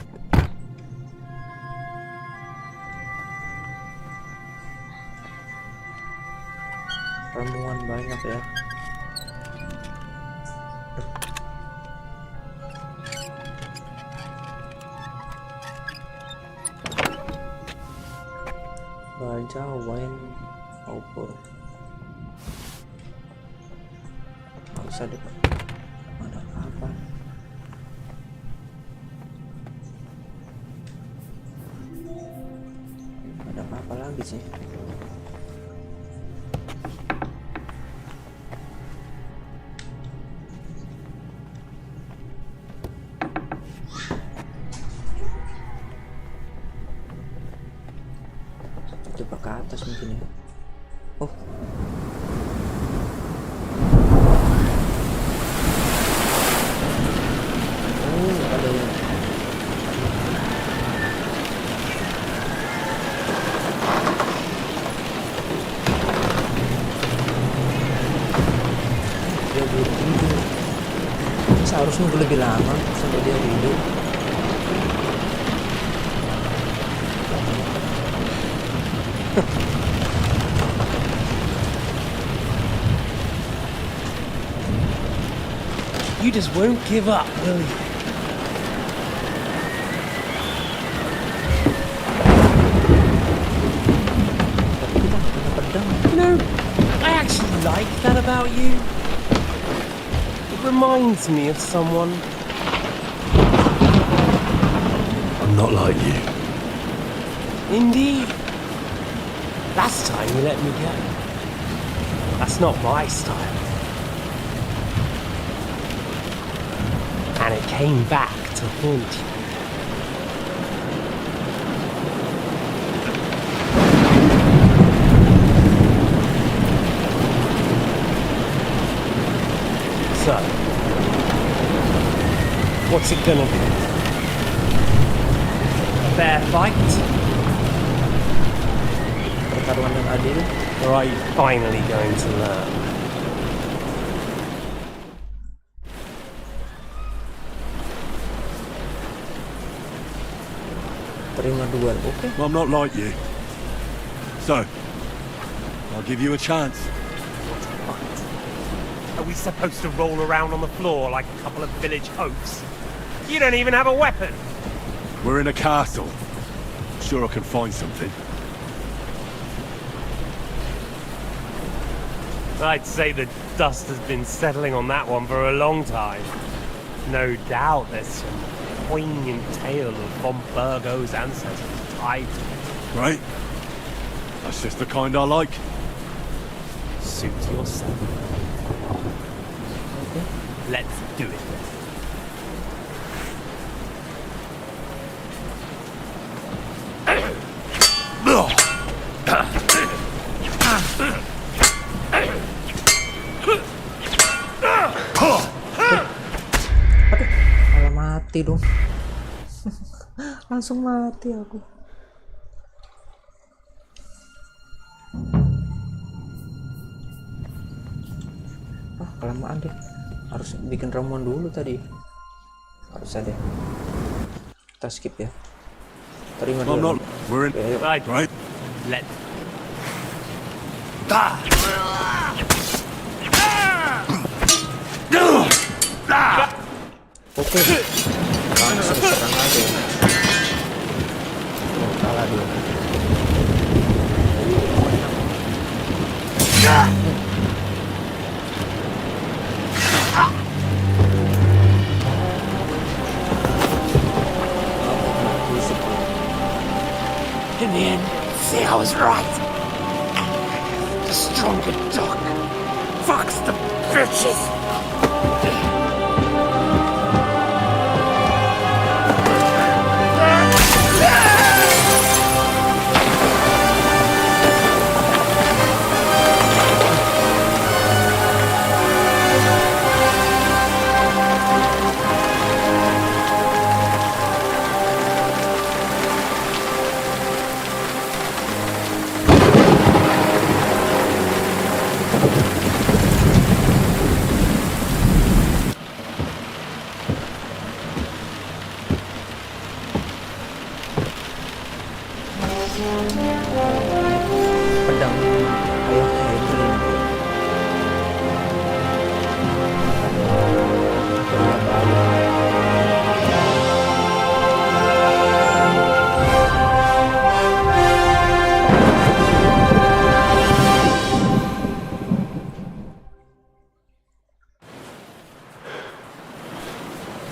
Ramuan banyak ya. Baca wine maupun. Nggak usah deh. Ada apa? Ada apa lagi sih? Coba ke atas mungkin ya. Oh, ada ya. Dia belum tidur. Seharusnya nunggu lebih lama sampai dia tidur. You just won't give up, will you? You know, I actually like that about you. It reminds me of someone. I'm not like you. Indeed. Last time you let me go. That's not my style. And it came back to haunt you. So, what's it gonna be? A fair fight? Pertarungan yang adil? Or are you finally going to learn? Terima duel, okay? I'm not like you. So, I'll give you a chance. Are we supposed to roll around on the floor like a couple of village oafs? You don't even have a weapon! We're in a castle. Sure I can find something. I'd say the dust has been settling on that one for a long time. No doubt there's some poignant tale of Von Burgo's ancestors tied to it. Right? That's just the kind I like. Suit yourself. Okay. Let's do it. Malah mati dong. Langsung mati aku. Kelamaan deh. Harus bikin ramuan dulu tadi. Harus ada. Kita skip ya. Terima dulu. We're in. Right. Let's. Oke, langsung serang aja. Oh, kalah dia. In the end, see, I was right. The stronger dog fucks the bitches. Pedang ayahnya Henry. Pedang baru.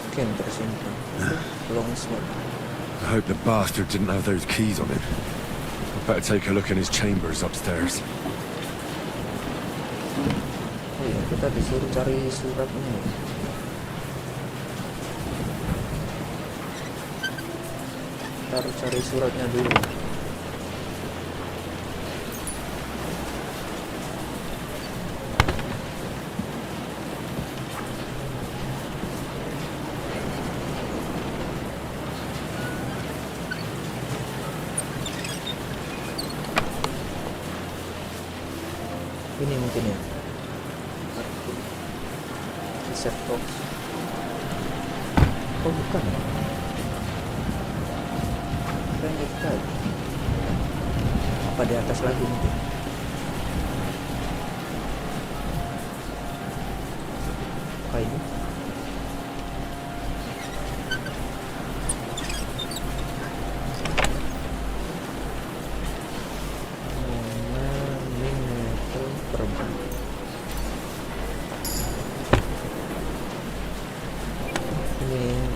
Mungkin tersimpan. Longsword. I hope the bastard didn't have those keys on him. I'd better take a look in his chambers upstairs. Oh iya, kita disuruh cari suratnya. Kita harus cari suratnya dulu. Ini mungkin ya. Set box. Oh bukan. Branded card. Apa di atas lagi mungkin? Apa ini?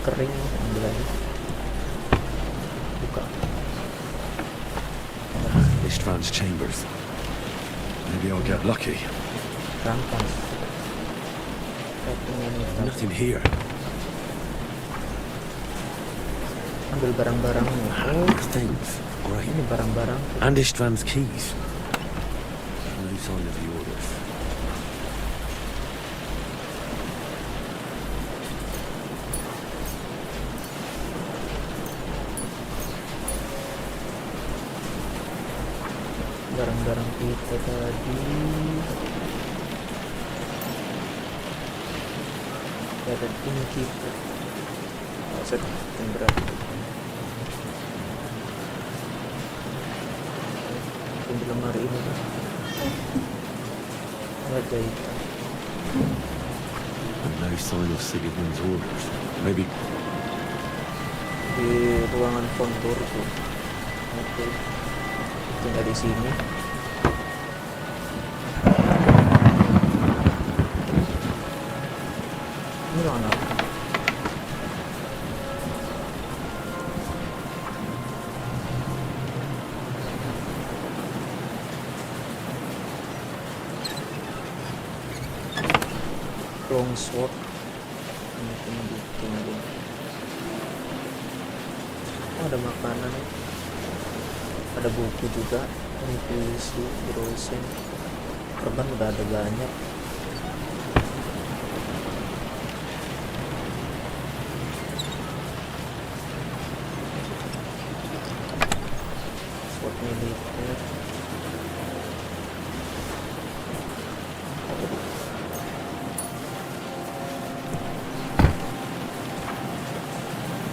Kering, ambil aja. Buka. Ishtvan's chambers. Maybe I'll get lucky. Rampas. Nothing here. Ambil barang-barangnya. Oh, things. Great. Ini barang-barang. And Ishtvan's keys. No sign of the orders. Barang-barang kita tadi. Ada ini kita. Set yang berat. Di lemari ini kan. Ada jahitan. No sign of Sigurd's orders. Maybe di ruangan kontur tuh. Oke. Tinggal di sini. Ini ruangan apa? Longsword. Ini tunggu. Oh, ada makanan. Ada buku juga, ini puisi, browsing. Perban udah ada banyak. Sword militer.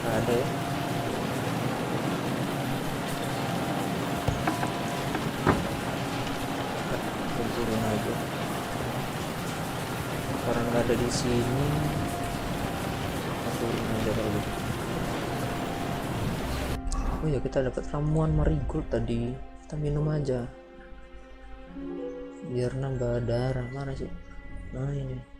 Ada ya. Kumpulin aja. Sekarang nggak ada di sini. Aku Oh ya, kita dapat ramuan marigold tadi, kita minum aja biar nambah darah. Mana sih? Nah ini.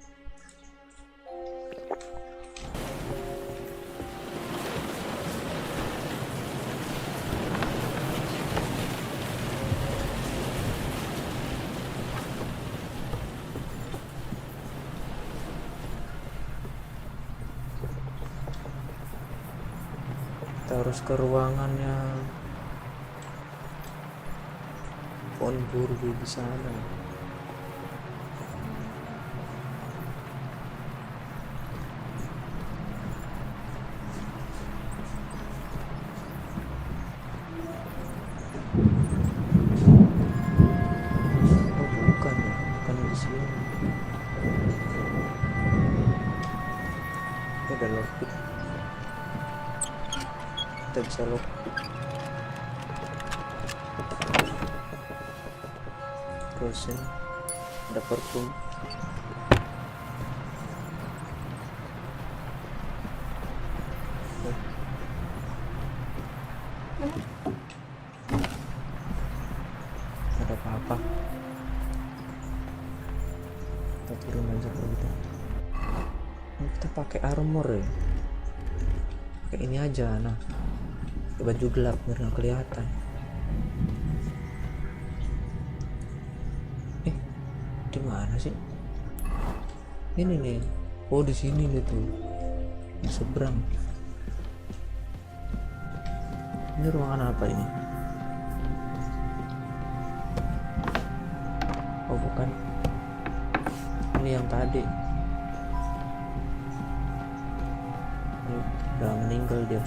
Kita harus ke ruangannya Burgu di sana. Bukan di sini. Ada lockpick. Kita bisa lockpick. Terus ini ada parfum. Ada apa-apa? Kita turun aja kalau gitu. Ini kita pakai armor ya. Pakai ini aja, nah. Pakai baju gelap biar nggak kelihatan. Di mana sih? Ini nih. Oh, di sini nih tuh. Di seberang. Ini ruangan apa ini? Oh, bukan. Ini yang tadi. Ini udah meninggal dia.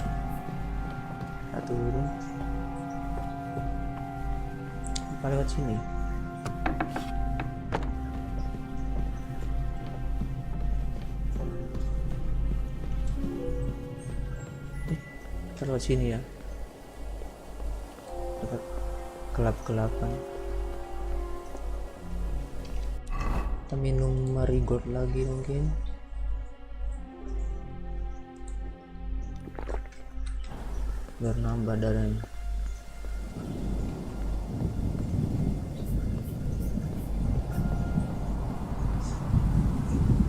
Kita turun. Apa lewat sini? Lewat sini ya, dekat gelap-gelapan. Kita minum marigold lagi mungkin. Biar nambah darahnya.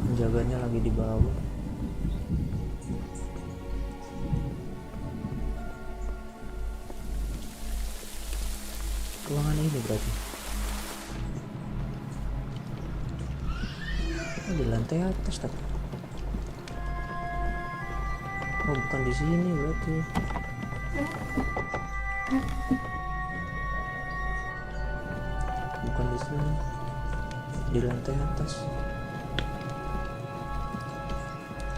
Penjaganya lagi di bawah. Ruangan ini berarti. Oh, di lantai atas tapi. Oh, bukan di sini berarti. Bukan di sini. Di lantai atas.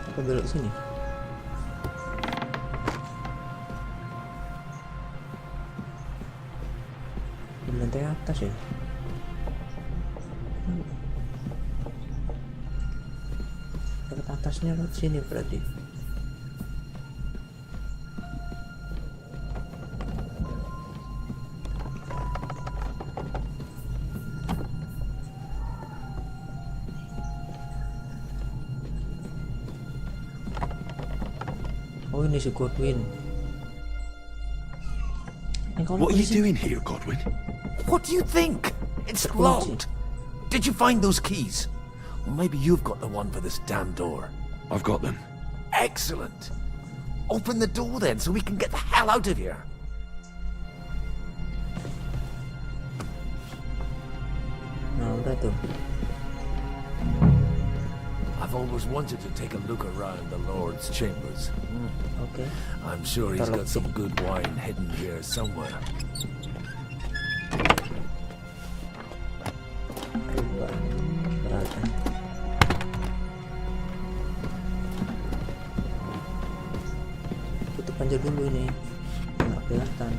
Apa belok sini? Lantai atas ya. Dekat atasnya lewat sini berarti. Oh, ini si Godwin. What are you doing here, Godwin? What do you think? It's locked. Did you find those keys? Or maybe you've got the one for this damn door. I've got them. Excellent. Open the door then so we can get the hell out of here. Nah, udah tuh. I've always wanted to take a look around the Lord's chambers. Okay. I'm sure he's got some good wine hidden here somewhere. Tutup aja dulu ini, nggak kelihatan.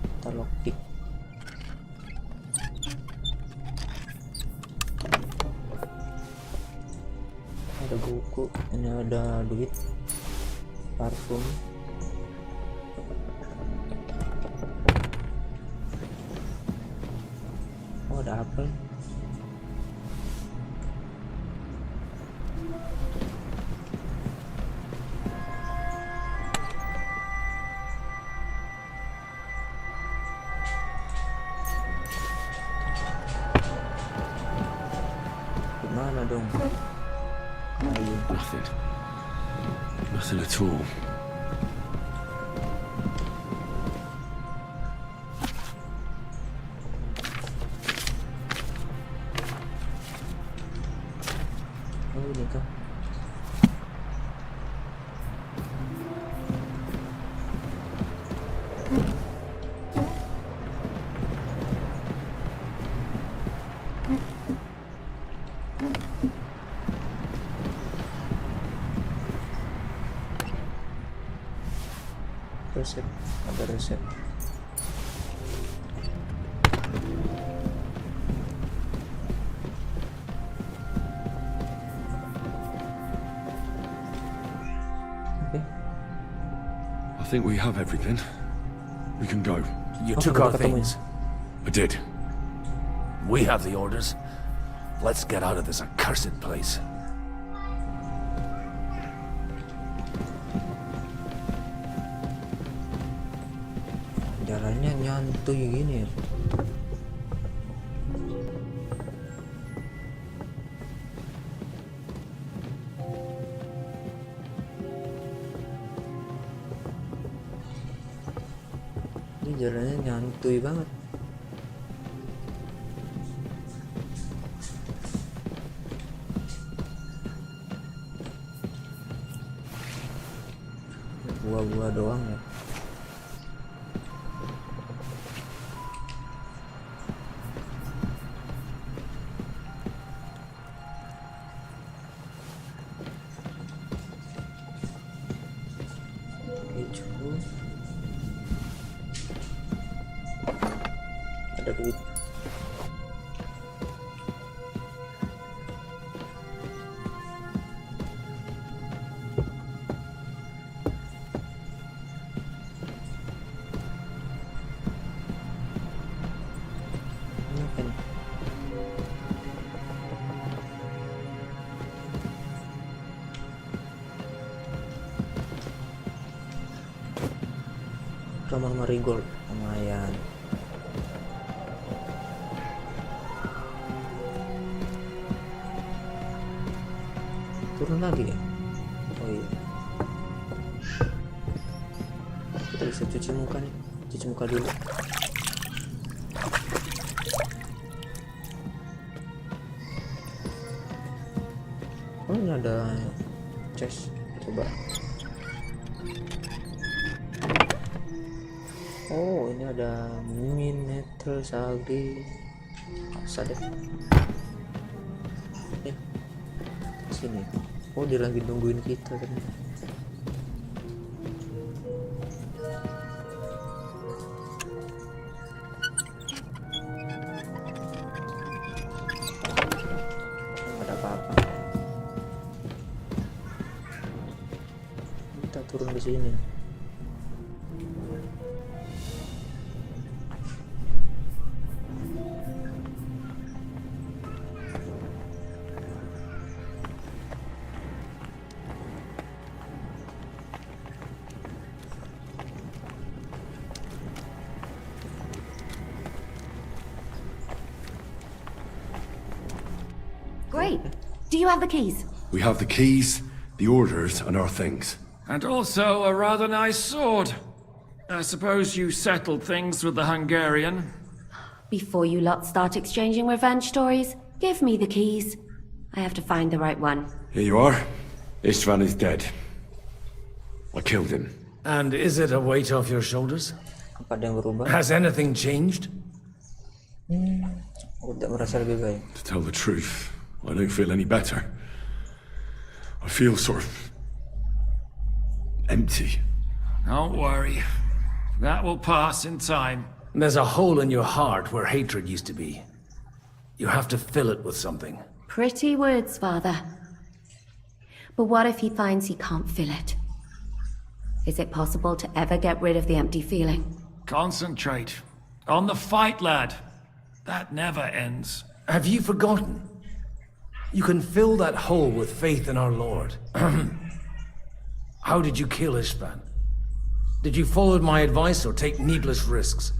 Kita lockpick. Ada buku, ini ada duit, parfum. Oh, ada apel. Gimana dong? Ayo. Nothing. Nothing at all. Oh, ini kah? Resep, ada resep. Okay. I think we have everything. We can go. You took our things. I did. We have the orders. Let's get out of this accursed place. Jalannya nyantuy gini ya. Ini jalannya nyantuy banget. Buah-buah doang ya. Ada duit. Ini apa nih? Kamar marigold lumayan. Turun lagi ya? Oh iya. Kita bisa cuci muka nih. Cuci muka dulu. Oh ini ada chest. Coba. Oh ini ada min, metal, sage. Masa deh. Sini. Oh dia lagi nungguin kita ternyata. Nggak ada apa-apa. Kita turun di sini. Great. Do you have the keys? We have the keys, the orders, and our things. And also a rather nice sword. I suppose you settled things with the Hungarian. Before you lot start exchanging revenge stories, give me the keys. I have to find the right one. Here you are. Istvan is dead. I killed him. And is it a weight off your shoulders? Apa ada yang berubah? Has anything changed? Udah merasa lebih baik. To tell the truth, I don't feel any better. I feel sort of empty. Don't worry. That will pass in time. There's a hole in your heart where hatred used to be. You have to fill it with something. Pretty words, Father. But what if he finds he can't fill it? Is it possible to ever get rid of the empty feeling? Concentrate. On the fight, lad. That never ends. Have you forgotten? You can fill that hole with faith in our Lord. How did you kill Istvan? Did you follow my advice or take needless risks?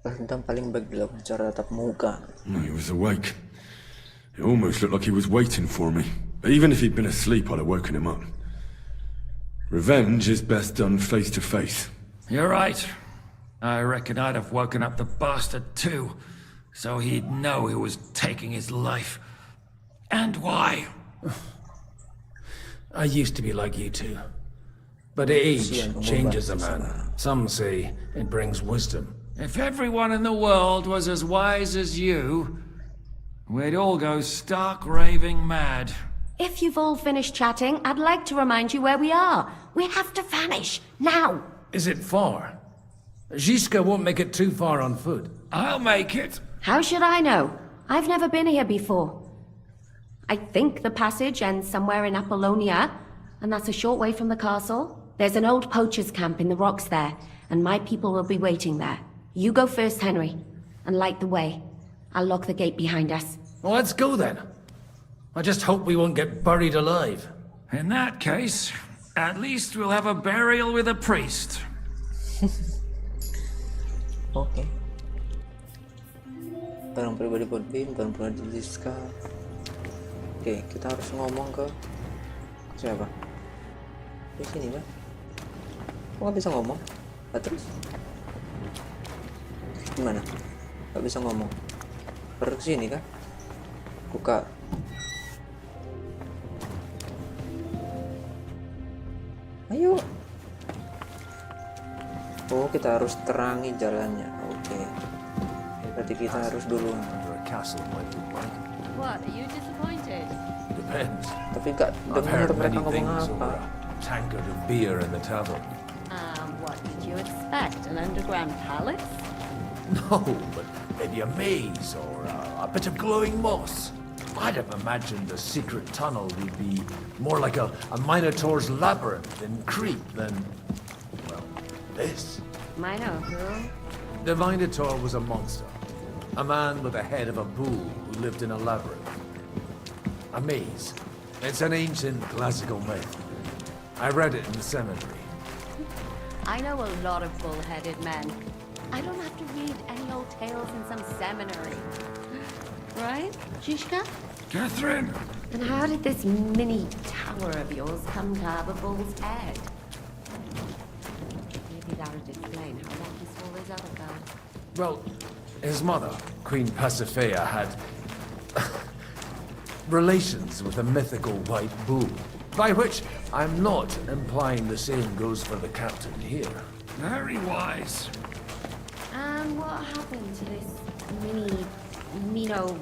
Dendam paling baik dilakukan secara tatap muka. No, he was awake. It almost looked like he was waiting for me. Even if he'd been asleep, I'd have woken him up. Revenge is best done face to face. You're right. I reckon I'd have woken up the bastard too, so he'd know who was taking his life. And why. I used to be like you two. But age changes a man. Some say it brings wisdom. If everyone in the world was as wise as you, we'd all go stark raving mad. If you've all finished chatting, I'd like to remind you where we are. We have to vanish, now! Is it far? Jik'a won't make it too far on foot. I'll make it. How should I know? I've never been here before. I think the passage ends somewhere in Apollonia, and that's a short way from the castle. There's an old poacher's camp in the rocks there, and my people will be waiting there. You go first, Henry, and light the way. I'll lock the gate behind us. Well, let's go then. I just hope we won't get buried alive. In that case, at least we'll have a burial with a priest. Oke. Barang pribadi buat Bim, barang pribadi Jik'a. Oke, kita harus ngomong ke siapa? Di sini kan? Kok nggak bisa ngomong? Nah, terus? Gimana? Nggak bisa ngomong. Pergi ke sini kan? Buka. Ayo. Oh, kita harus terangi jalannya. Oke. Berarti kita harus dulu. What, are you disappointed? Depends. Tapi gak I've dengar heard mereka many ngomong things apa. over a tankard of beer in the tavern. What did you expect? An underground palace? No, but maybe a maze or a bit of glowing moss. I'd have imagined the secret tunnel would be more like a Minotaur's labyrinth in Crete than, well, this. Mino who? The Minotaur was a monster. A man with the head of a bull who lived in a labyrinth. A maze. It's an ancient classical myth. I read it in the seminary. I know a lot of bull-headed men. I don't have to read any old tales in some seminary. Right, Jik'a? Catherine! And how did this mini tower of yours come to have a bull's head? Maybe that would explain how lucky all those other guys. Well, his mother, Queen Pasiphae, had relations with a mythical white bull. By which, I'm not implying the same goes for the captain here. Very wise. And what happened to this Mino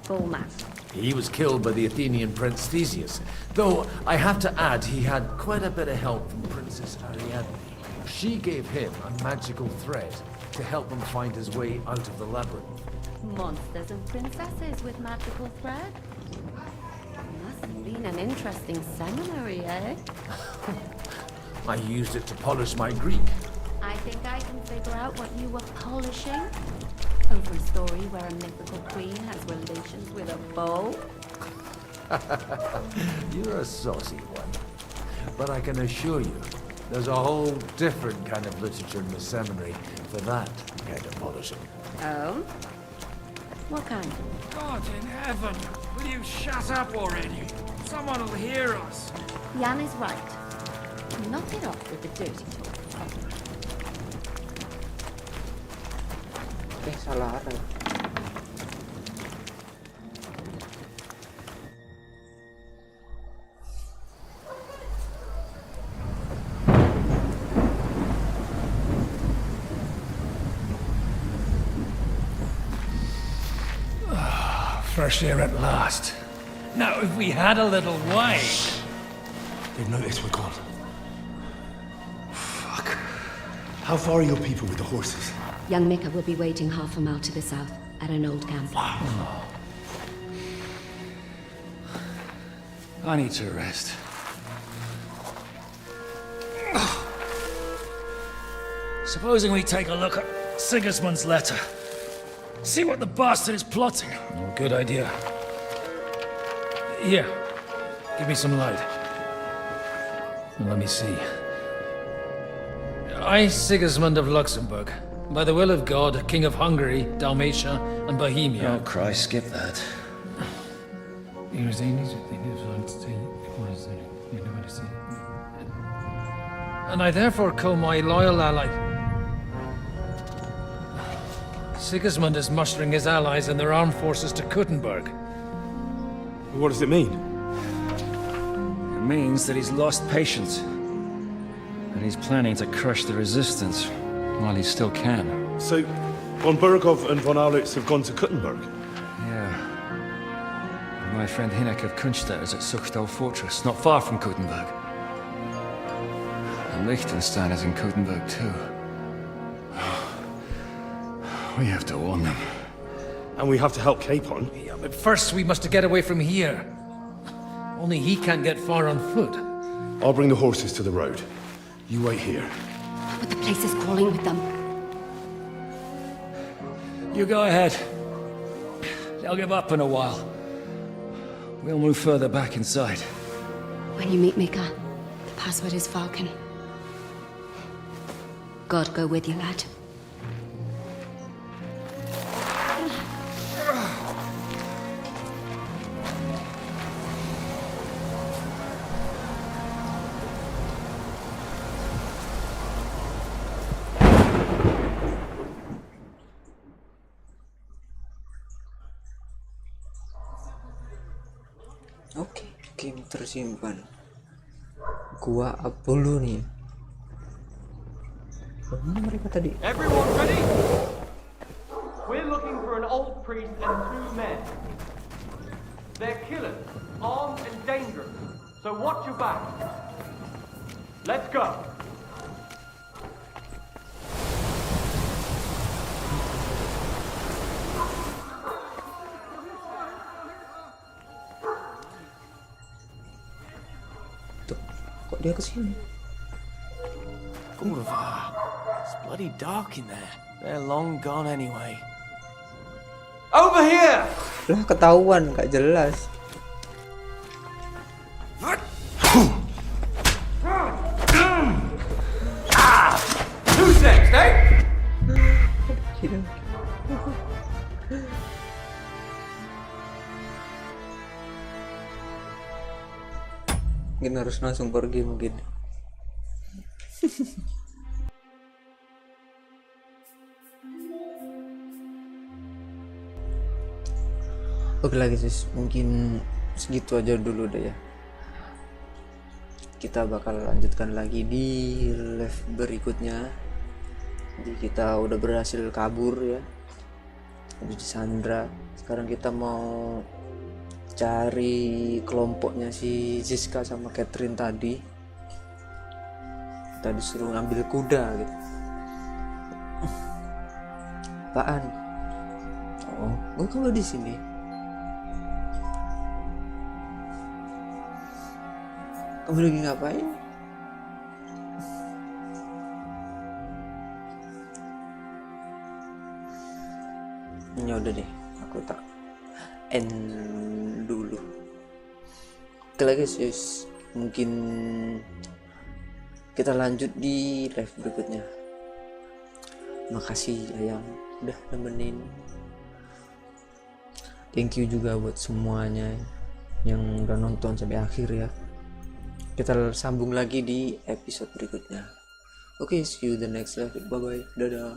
bullman? He was killed by the Athenian Prince Theseus, though I have to add he had quite a bit of help from Princess Ariadne. She gave him a magical thread to help him find his way out of the labyrinth. Monsters and princesses with magical thread? Must have been an interesting seminary, eh? I used it to polish my Greek. I think I can figure out what you were polishing. Over a story where a mythical queen has relations with a bull? You're a saucy one. But I can assure you, there's a whole different kind of literature in the seminary for that kind of polishing. Oh? What kind? God in heaven, will you shut up already? Someone will hear us. Jan is right. Knock it off with the dirty talk. Salah arah. Fresh air at last. Now, if we had a little wine... They've noticed we're gone. Fuck. How far are your people with the horses? Young Mika will be waiting half a mile to the south, at an old camp. I need to rest. Supposing we take a look at Sigismund's letter. See what the bastard is plotting. Oh, good idea. Here, give me some light. Let me see. I, Sigismund of Luxembourg, By the will of God, King of Hungary, Dalmatia, and Bohemia. Oh, Christ, skip that. And I therefore call my loyal ally. Sigismund is mustering his allies and their armed forces to Kuttenberg. What does it mean? It means that he's lost patience. And he's planning to crush the resistance while he still can. So, von Burgov and von Aulitz have gone to Kuttenberg? Yeah. And my friend Hinek of Kunstedt is at Suchtal Fortress, not far from Kuttenberg. And Liechtenstein is in Kuttenberg too. We have to warn them. And we have to help Capon? Yeah, but first we must get away from here. Only he can't get far on foot. I'll bring the horses to the road. You wait here. But the place is calling with them. You go ahead. They'll give up in a while. We'll move further back inside. When you meet Mika, the password is Falcon. God go with you, lad. Oke, game tersimpan. Gua up dulu nih. Mana mereka tadi? Everyone ready? We're looking for an old priest and 2 men. They're killers, armed and dangerous. So watch your back. Let's go. Kok dia kesini? It's bloody dark in there. They're long gone anyway. Over here! Lah ketahuan, gak jelas. Who's next, eh? Mungkin harus langsung pergi mungkin. Oke lagi guys, mungkin segitu aja dulu deh ya. Kita bakal lanjutkan lagi di live berikutnya. Jadi kita udah berhasil kabur ya, udah disandra. Sekarang kita mau cari kelompoknya si Zizka sama Catherine tadi. Kita disuruh ngambil kuda gitu. Apaan? Oh, gue kalau di sini. Kamu lagi ngapain? Ya udah deh, aku tak end dulu. Oke lagi guys, mungkin kita lanjut di live berikutnya. Makasih ya yang udah nemenin. Thank you juga buat semuanya yang udah nonton sampai akhir ya. Kita sambung lagi di episode berikutnya. Oke, see you the next live. Bye bye. Dadah.